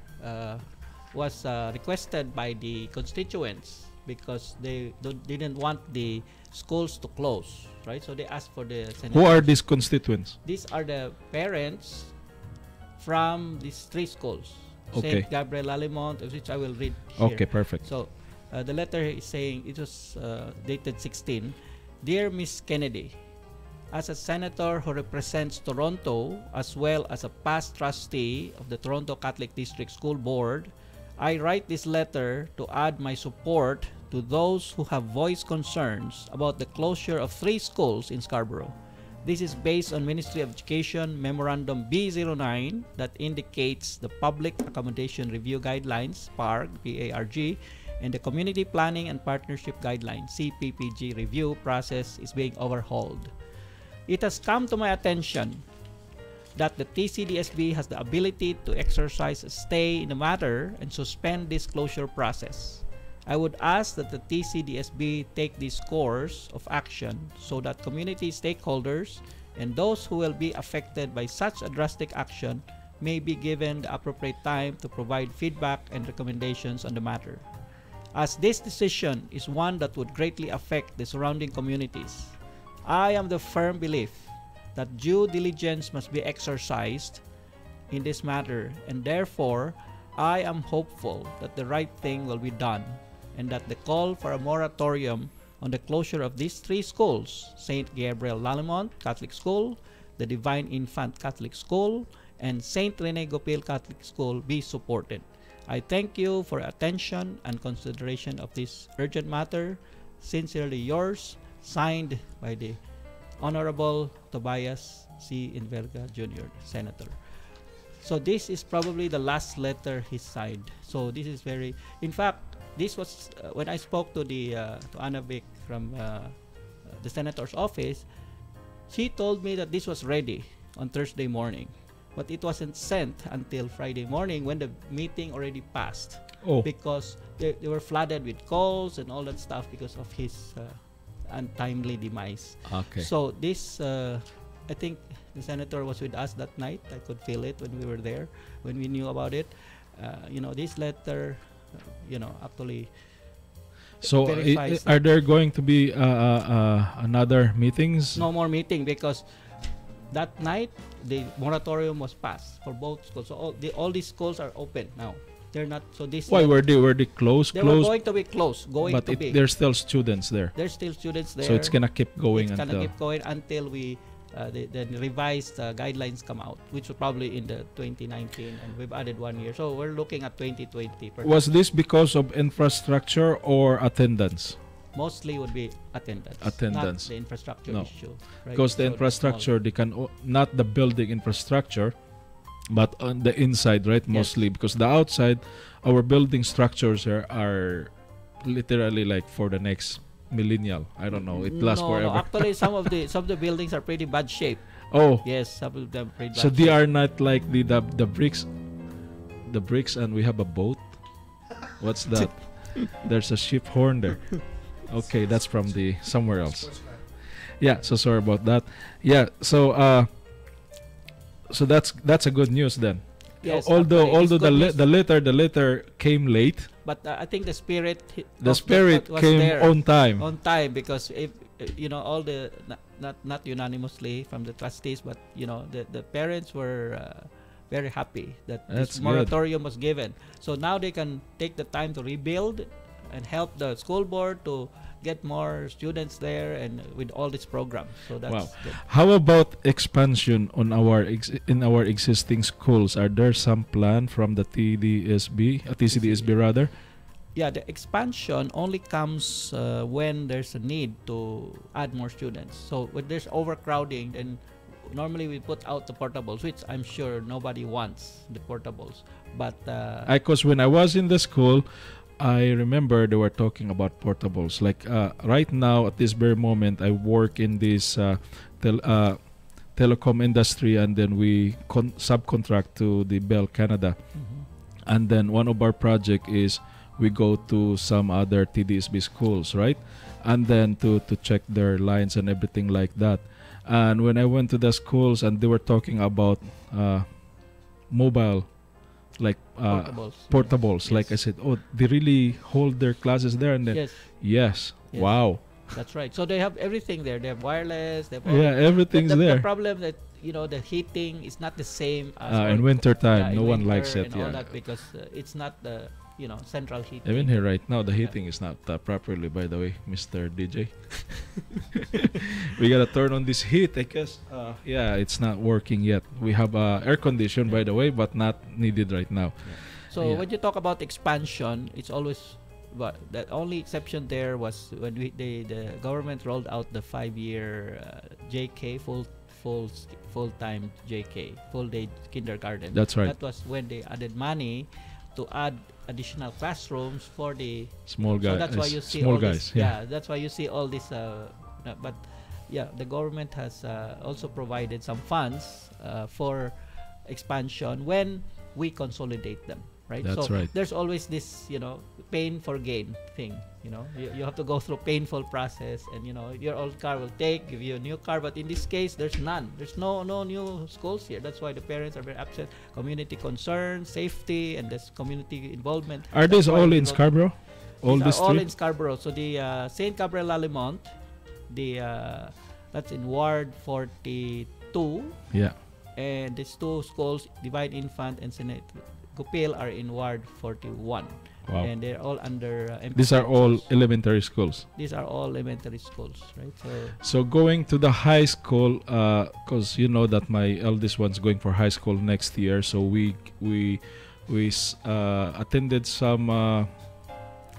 was requested by the constituents because they didn't want the schools to close, right? So they asked for the senators. Who are these constituents? These are the parents from these three schools. Okay. St. Gabriel Lalemont, of which I will read here. Okay, perfect. So the letter is saying, it was dated 16. Dear Miss Kennedy, as a senator who represents Toronto as well as a past trustee of the Toronto Catholic District School Board, I write this letter to add my support to those who have voiced concerns about the closure of 3 schools in Scarborough. This is based on Ministry of Education Memorandum B09 that indicates the Public Accommodation Review Guidelines, PARG, PARG, and the Community Planning and Partnership Guidelines, CPPG review process is being overhauled. It has come to my attention that the TCDSB has the ability to exercise a stay in the matter and suspend this closure process. I would ask that the TCDSB take this course of action so that community stakeholders and those who will be affected by such a drastic action may be given the appropriate time to provide feedback and recommendations on the matter. As this decision is one that would greatly affect the surrounding communities, I am the firm belief that due diligence must be exercised in this matter, and therefore I am hopeful that the right thing will be done and that the call for a moratorium on the closure of these 3 schools, St. Gabriel Lalemont Catholic School, the Divine Infant Catholic School, and St. Rene Gopil Catholic School be supported. I thank you for attention and consideration of this urgent matter. Sincerely yours, signed by the Honorable Tobias C. Enverga Jr., Senator. So this is probably the last letter he signed. So this is very, in fact, this was when I spoke to to Anna Vic from the senator's office. She told me that this was ready on Thursday morning, but it wasn't sent until Friday morning when the meeting already passed. Oh. Because they were flooded with calls and all that stuff because of his untimely demise. Okay. So this, I think the senator was with us that night. I could feel it when we were there, when we knew about it. This letter, actually. So verifies are there going to be another meetings? No more meeting because that night the moratorium was passed for both schools. So all these schools are open now. They're not. So this. Why were they closed? They were Closed? going to be closed. But there's still students there. There's still students there. So it's gonna keep going It's until. gonna keep going until we the revised guidelines come out, which will probably in the 2019, and we've added 1 year. So we're looking at 2020. Was this because of infrastructure or attendance? Mostly would be attendance. Attendance. Not the infrastructure No. issue. Right? Because the So infrastructure, they can not the building infrastructure, but on the inside, right? Mostly because the outside, our building structures are literally like for the next millennial. I don't know. It lasts forever. No, actually, some of the buildings are pretty bad shape. Oh, Yes, some of them pretty bad. so they shape. are not like the bricks, and we have a boat. What's that? There's a ship horn there. Okay, that's from the somewhere else. Yeah, so sorry about that. Yeah, so that's a good news then. Yes, although actually, it's the good news. the letter came late, But I think the spirit. the of spirit was came there on time. on time because if all the not unanimously from the trustees, but the parents were very happy that That's this good. moratorium was given. So now they can take the time to rebuild and help the school board to get more students there and with all this program. So that's Wow. good. How about expansion on in our existing schools? Are there some plan from the TCDSB rather? Yeah, the expansion only comes when there's a need to add more students. So when there's overcrowding, then normally we put out the portables, which I'm sure nobody wants the portables. But Because when I was in the school, I remember they were talking about portables. Like right now, at this very moment, I work in this telecom industry, and then we subcontract to the Bell Canada. And then one of our project is we go to some other TDSB schools, right? And then to check their lines and everything like that. And when I went to the schools and they were talking about mobile, like portables, like I said, oh, they really hold their classes there, and then yes, yes. Wow, that's right. So they have everything there. They have wireless. They have yeah, everything's the there. problem that the heating is not the same as In winter time, in no one winter likes it. and all Yeah, that because it's not the central heating. even here right now, the heating is not properly. By the way, Mr. DJ, we gotta turn on this heat. I guess. Yeah, it's not working yet. We have air condition, by the way, but not needed right now. So Yeah. when you talk about expansion, it's always, but the only exception there was when the government rolled out the 5-year JK full time JK full day kindergarten. That's right. That was when they added money to add additional classrooms for the Small guys. So that's why you see small all guys. this. Yeah, that's why you see all this. But yeah, the government has also provided some funds for expansion when we consolidate them. Right. That's so right. There's always this, pain for gain thing. You have to go through painful process, and your old car will give you a new car. But in this case, there's none. There's no new schools here. That's why the parents are very upset. Community concern, safety, and this community involvement. Are these That's why all we in don't- Scarborough? All These these are all three? in Scarborough. So the Saint Gabriel Lalemont, that's in Ward 42, Yeah. and these two schools, Divine Infant and St. Gupil, are in Ward 41. Wow. And they're all under These are all schools. elementary schools. These are all elementary schools, right? So going to the high school, because you know that my eldest one's going for high school next year. So we attended some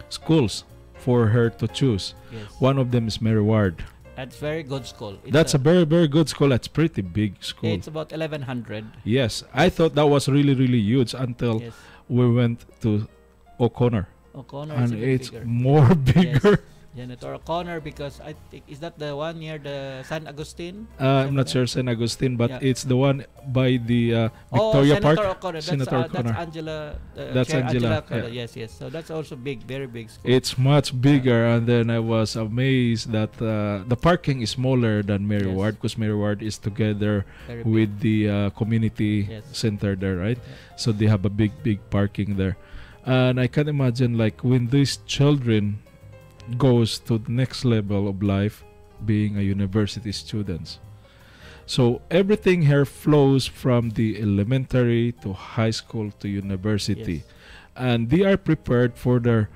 schools for her to choose. Yes. One of them is Mary Ward. That's very good school. That's a very, very good school. That's pretty big school. It's about 1,100. Yes, I thought that was really, really huge until Yes. we went to O'Connor. O'Connor And is a bit it's bigger. more bigger. Senator O'Connor, because I think, is that the one near the San Agustin? I'm not sure San Agustin, but Yeah. it's the one by the Victoria Senator Park. O'Connor. Senator O'Connor. That's Angela. That's Chair Angela, O'Connor. yeah. Yes. So that's also big, very big school. It's much bigger, and then I was amazed that the parking is smaller than Mary Yes. Ward, because Mary Ward is together Very with the community Yes. center there, right? Yeah. So they have a big parking there, and I can imagine like when these children goes to the next level of life, being a university students. So everything here flows from the elementary to high school to university. Yes. And they are prepared for their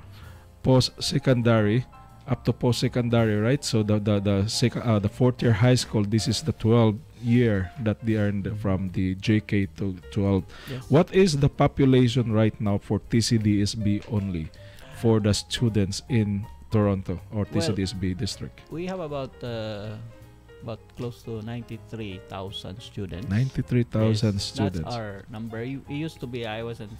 post-secondary up to post-secondary, right? So the fourth year high school, this is the 12th year that they are in from the JK to 12. Yes. What is the population right now for TCDSB only for the students in Toronto or TCDSB district? We have about close to 93,000 students. 93,000 Yes, students. That's our number. It used to be, I wasn't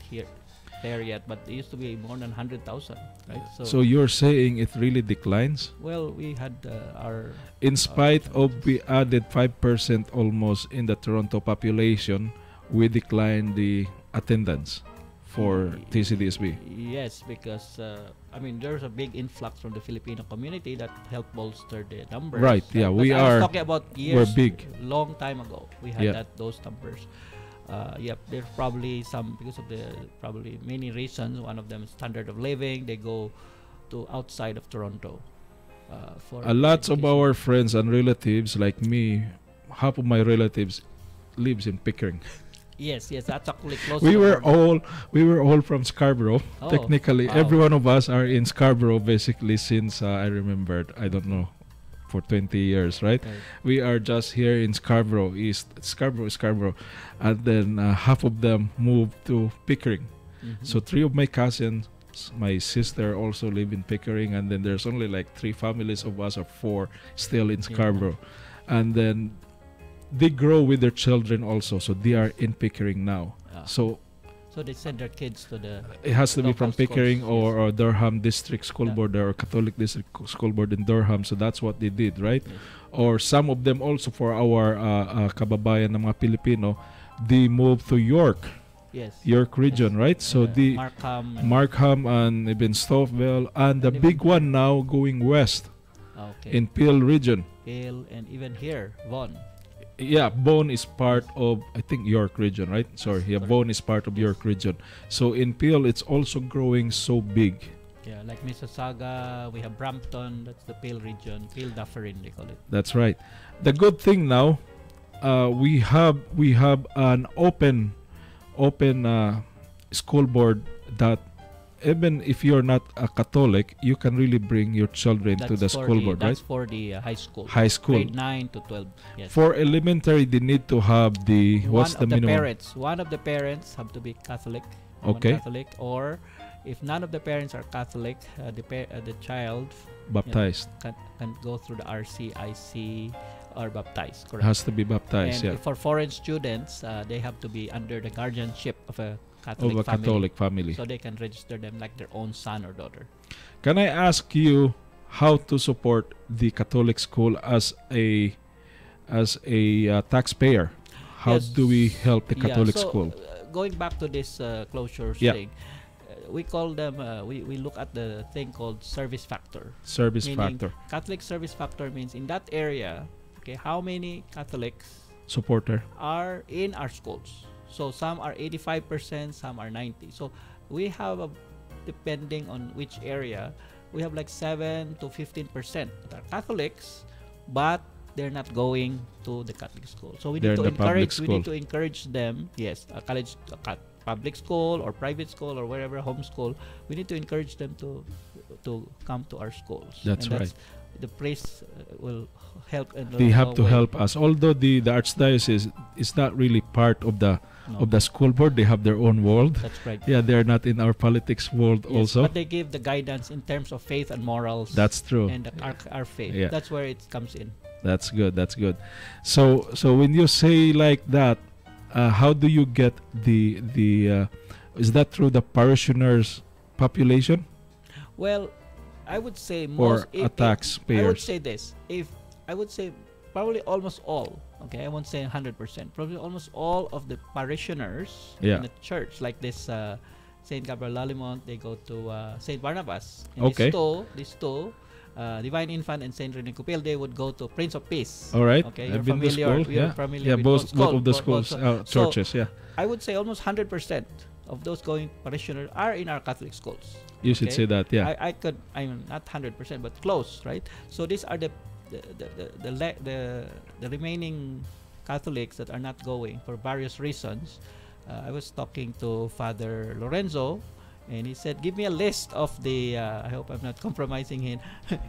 there yet, but it used to be more than 100,000, right? So you're saying it really declines? Well, we had our... In spite of we added 5% almost in the Toronto population, we declined the attendance for TCDSB. Yes, because there's a big influx from the Filipino community that helped bolster the numbers. Right, yeah, But we I was are- talking about years, we're big. long time ago. We had Yeah. those numbers. There's probably some, because of the probably many reasons. One of them is standard of living. They go to outside of Toronto for A lot of education. our friends and relatives like me, half of my relatives lives in Pickering. Yes, that's actually close. We to the were border. all from Scarborough. Oh, Technically, wow. every one of us are in Scarborough basically since I remembered. I don't know, for 20 years, right? Right. We are just here in Scarborough East, Scarborough, and then half of them moved to Pickering. Mhm. So 3 of my cousins, my sister also live in Pickering, and then there's only like 3 families of us or 4 still in Scarborough, and then they grow with their children also, so they are in Pickering now. Ah. So So they send their kids to the it has to be from local schools, Pickering yes. or Durham District School Yeah. Board or Catholic District School Board in Durham. So that's what they did, right? Yes. Or some of them also for our kababayan ng mga Pilipino, they moved to York region, right? So the Markham and even Stouffville, and the And big one now going west in Peel region. Peel, and even here, Vaughan. Yeah, Bone is part of, I think, York region, right? Sorry, yeah, Bone is part of York region. So in Peel, it's also growing so big. Yeah, like Mississauga, we have Brampton, that's the Peel region, Peel Dufferin, they call it. That's right. The good thing now, we have an open school board that even if you're not a Catholic, you can really bring your children to the school board, right? That's for the high school. High school. Grade 9 to 12. Yes. For elementary, they need to have the what's the minimum? One of the parents have to be Catholic. Okay. Catholic, or if none of the parents are Catholic, the child Baptized. Can go through the RCIC or baptized. Correct. Has to be baptized. And yeah. for foreign students, they have to be under the guardianship of a Catholic Of a family. Catholic family. So they can register them like their own son or daughter. Can I ask you how to support the Catholic school as a taxpayer? How Yes. do we help the Catholic so, school? Going back to this closure Yeah. thing, we call them, we look at the thing called service factor. Service Meaning factor. Catholic service factor means in that area, okay, how many Catholics Supporter. are in our schools. So some are 85%, some are 90%. So we have, depending on which area, we have like 7 to 15% that are Catholics, but they're not going to the Catholic school. So we They're need to in the public encourage. We school. need to encourage them. Yes, a college, public school or private school or wherever, homeschool. We need to encourage them to come to our schools. That's And right. The priest will help. And They have to way. help us. Although the archdiocese is not really part of the No. school board, they have their own world. That's right. Yeah, they're not in our politics world Yes, also. but they give the guidance in terms of faith and morals. That's true. And our faith. Yeah. That's where it comes in. That's good. That's good. So when you say like that, how do you get the is that through the parishioners population Well, I would say or most. a taxpayers? I would say this. I would say probably almost all. Okay, I won't say 100%. Probably almost all of the parishioners Yeah. in the church, like this Saint Gabriel Lalimont, they go to Saint Barnabas. And Okay. These two, Divine Infant and Saint Rene Cupil, they would go to Prince of Peace. All right. Okay, I've you're been to familiar. school. You're Yeah. familiar Yeah. with Both of the both schools, so churches. Yeah. I would say almost 100% of those going parishioners are in our Catholic schools. You should say that. Yeah. I'm not 100%, but close, right? So these are the remaining Catholics that are not going for various reasons. I was talking to Father Lorenzo, and he said, "Give me a list of the." I hope I'm not compromising him.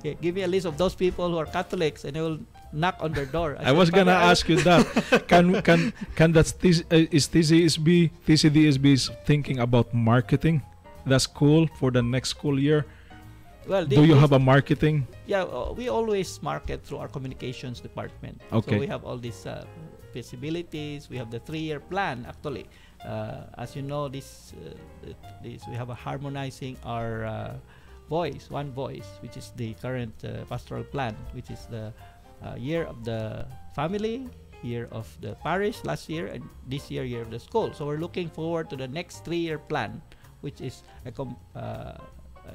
Give me a list of those people who are Catholics, and I will knock on their door. I said, was gonna "Father, ask you that. Can that is TCDSB is thinking about marketing the school for the next school year? Well, Do you have a marketing? Yeah, we always market through our communications department. Okay. So we have all these visibilities. We have the 3-year plan. Actually, as you know, this we have a harmonizing our one voice, which is the current pastoral plan, which is the year of the family, year of the parish last year, and this year of the school. So we're looking forward to the next 3-year plan, which is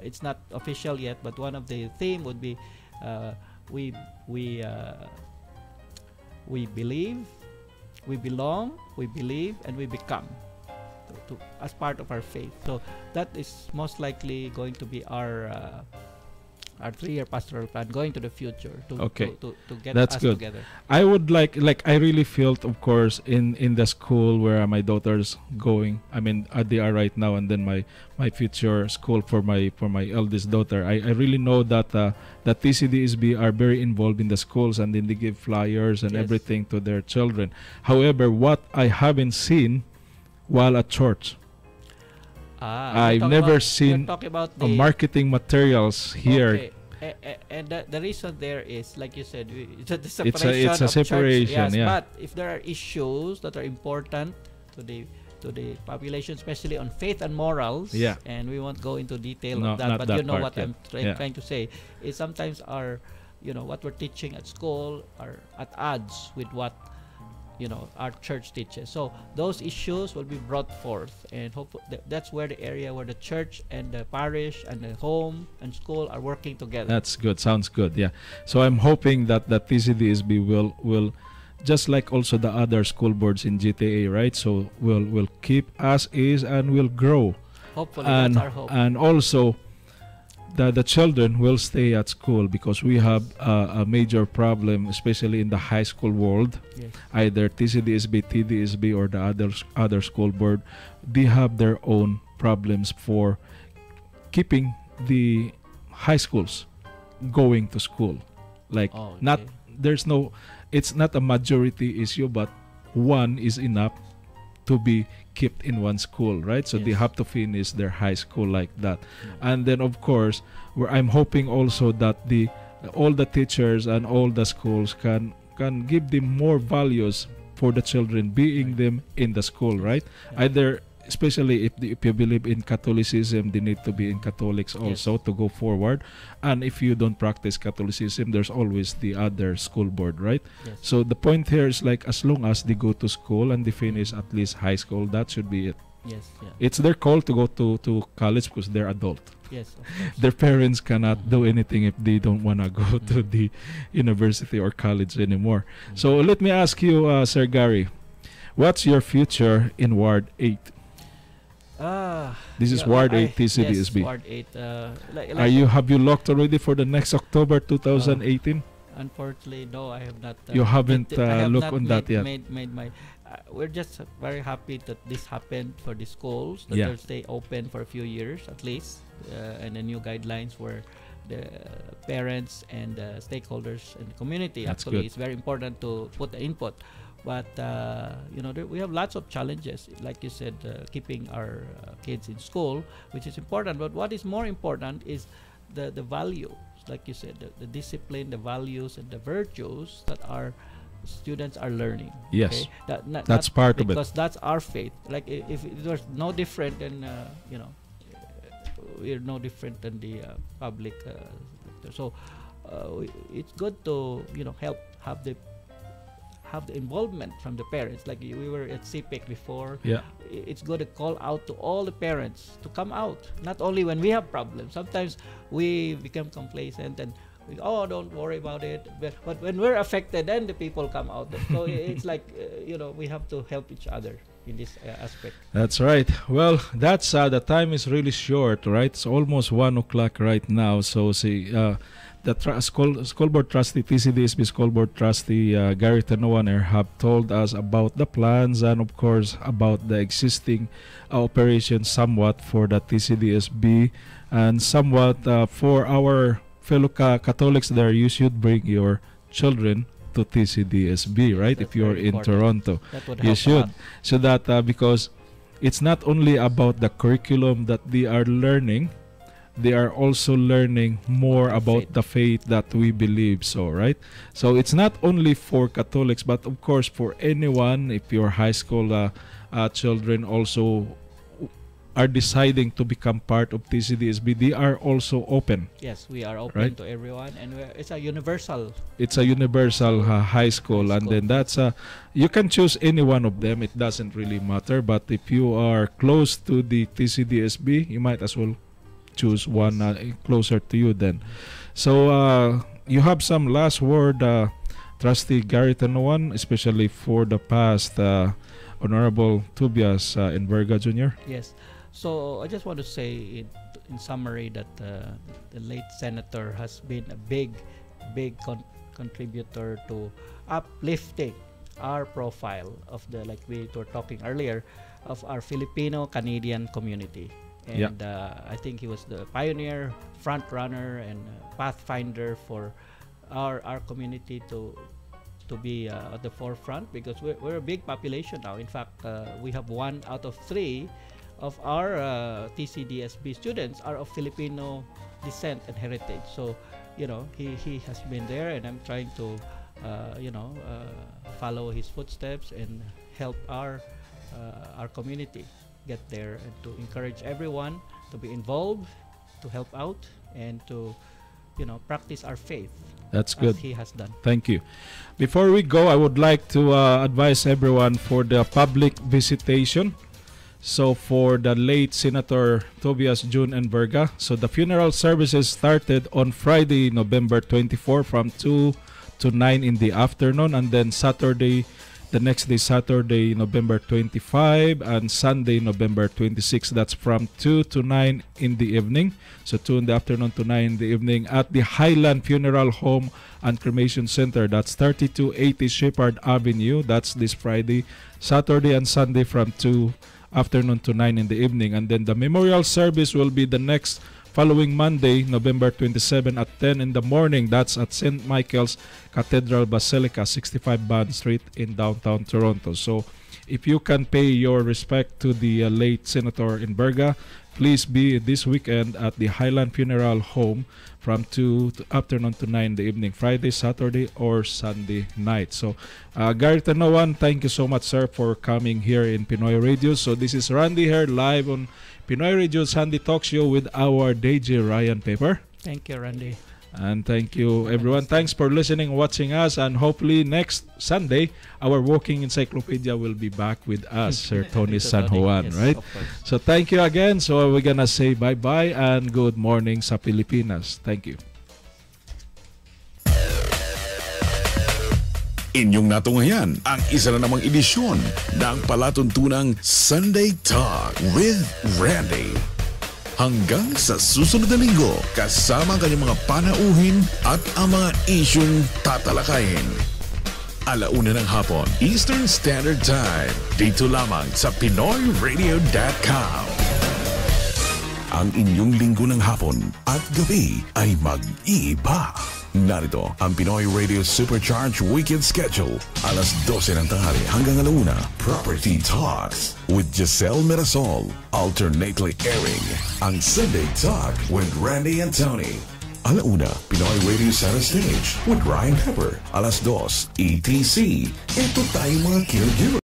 it's not official yet, but one of the theme would be we believe, we belong, we believe, and we become as part of our faith. So that is most likely going to be our our 3-year pastoral plan going to the future to Okay. to get That's us good. together. I would like I really felt, of course, in the school where my daughter's going. I mean, they are right now, and then my future school for my eldest daughter. I really know that that TCDSB are very involved in the schools, and then they give flyers and Yes. everything to their children. However, what I haven't seen while at church, I've never seen talking about marketing materials here. Okay. And the reason there is, like you said, it's a It's separation. a of church. separation, Yes, yeah. but if there are issues that are important to the population, especially on faith and morals, Yeah. and we won't go into detail No, of that, not but that you know part, what yeah. I'm Yeah. trying to say is sometimes our, what we're teaching at school are at odds with what our church teaches. So those issues will be brought forth, and hopefully that's where the area where the church and the parish and the home and school are working together. That's good. Sounds good. Yeah. So I'm hoping that the TCDSB will just like also the other school boards in GTA, right? So will keep as is and will grow. Hopefully, And that's our hope. and also the children will stay at school, because we have a major problem, especially in the high school world. Yes. Either TCDSB, TDSB, or the other school board, they have their own problems for keeping the high schools going to school. Like Oh, okay. not there's no, it's not a majority issue, but one is enough to be kept in one school, right? So they Yes. have to finish their high school like that. And then of course, I'm hoping also that all the teachers and all the schools can give them more values for the children, being them in the school, right? Yeah. Either, especially if you believe in Catholicism, they need to be in Catholics also to go forward. And if you don't practice Catholicism, there's always the other school board, right? Yes. So the point here is, like, as long as they go to school and they finish at least high school, that should be it. Yes, yeah. It's their call to go to college because they're adult. Yes, of course. Their parents cannot do anything if they don't want to go to the university or college anymore. So let me ask you, Sir Gary, what's your future in Ward 8? This is Ward 8 TCDSB. Yes, Ward 8. Have you locked already for the next October 2018? Unfortunately, no, I have not. You haven't I have looked not on that yet. Made my. We're just very happy that this happened for the schools, that Yeah. they'll stay open for a few years at least, and the new guidelines where the parents and the stakeholders and the community, That's actually, good. it's very important to put the input. But we have lots of challenges, like you said, keeping our kids in school, which is important. But what is more important is the values, like you said, the discipline, the values, and the virtues that our students are learning. Yes. Okay? That's not part of it. because that's our faith. Like if it was no different than we're no different than the public sector. So it's good to help have the involvement from the parents. Like we were at CPIC before. Yeah. It's good to call out to all the parents to come out. Not only when we have problems. Sometimes we become complacent and don't worry about it. But when we're affected, then the people come out. So it's like we have to help each other in this aspect. That's right. Well, that's the time is really short, right? It's almost 1:00 right now. So see, the school board trustee, TCDSB school board trustee Gary Tanoaner have told us about the plans and of course about the existing operations somewhat for the TCDSB and somewhat for our fellow Catholics there. You should bring your children to TCDSB, right? That's If you're very in important. Toronto, That would you help a should. lot. So that because it's not only about the curriculum that they are learning, they are also learning more about the faith that we believe, so right? So it's not only for Catholics, but of course for anyone. If your high school children also are deciding to become part of TCDSB, they are also open. Yes, we are open Right? to everyone, and it's a universal. It's a universal high school, and then that's you can choose any one of them. It doesn't really matter. But if you are close to the TCDSB, you might as well choose one closer to you then. So you have some last word, Trustee Gary Tanoan, especially for the past Honorable Tobias Enverga Jr. Yes. So I just want to say in summary that the late senator has been a big contributor to uplifting our profile of the, like we were talking earlier, of our Filipino Canadian community. And I think he was the pioneer, front runner, and pathfinder for our community to be at the forefront, because we're a big population now. In fact, we have 1 out of 3 of our TCDSB students are of Filipino descent and heritage. So, he has been there, and I'm trying to, follow his footsteps and help our community get there, and to encourage everyone to be involved, to help out, and to, practice our faith. That's good. As he has done. Thank you. Before we go, I would like to advise everyone for the public visitation. So for the late Senator Tobias June and Verga, so the funeral services started on Friday, November 24 from 2 to 9 in the afternoon, and then the next day, Saturday, November 25, and Sunday, November 26. That's from 2 to 9 in the evening. So 2 in the afternoon to 9 in the evening at the Highland Funeral Home and Cremation Center. That's 3280 Shepherd Avenue. That's this Friday, Saturday, and Sunday from 2 afternoon to 9 in the evening. And then the memorial service will be the next following Monday, November 27 at 10 in the morning. That's at St. Michael's Cathedral Basilica, 65 Bond Street in downtown Toronto. So if you can pay your respect to the late Senator in Berga, please be this weekend at the Highland Funeral Home from 2 to afternoon to 9 in the evening, Friday, Saturday, or Sunday night. So, Gary Tanoan, thank you so much, sir, for coming here in Pinoy Radio. So this is Randy here live on Pinoy Radio Sunday Talk Show with our DJ Ryan Pepper. Thank you, Randy. And thank you, everyone. Thanks for listening, watching us, and hopefully next Sunday, our walking encyclopedia will be back with us, Sir Tony San Juan, yes, right? of course. So thank you again. So we're gonna say bye-bye and good morning sa Pilipinas. Thank you. Inyong natungayan ang isa na namang edisyon ng palatuntunang Sunday Talk with Randy. Hanggang sa susunod na linggo, kasama ang kanyang mga panauhin at ang mga isyong tatalakayin. 1:00 ng hapon, Eastern Standard Time. Dito lamang sa PinoyRadio.com. Ang inyong linggo ng hapon at gabi ay mag-iiba. Narito ang Pinoy Radio Supercharged Weekend Schedule. 12:00 ng tanghali hanggang 1:00. Property Talks with Giselle Mirasol. Alternately airing ang Sunday Talk with Randy and Tony. 1:00, Pinoy Radio Center Stage with Ryan Pepper. 2:00, ETC. Ito tayo mga caregiver.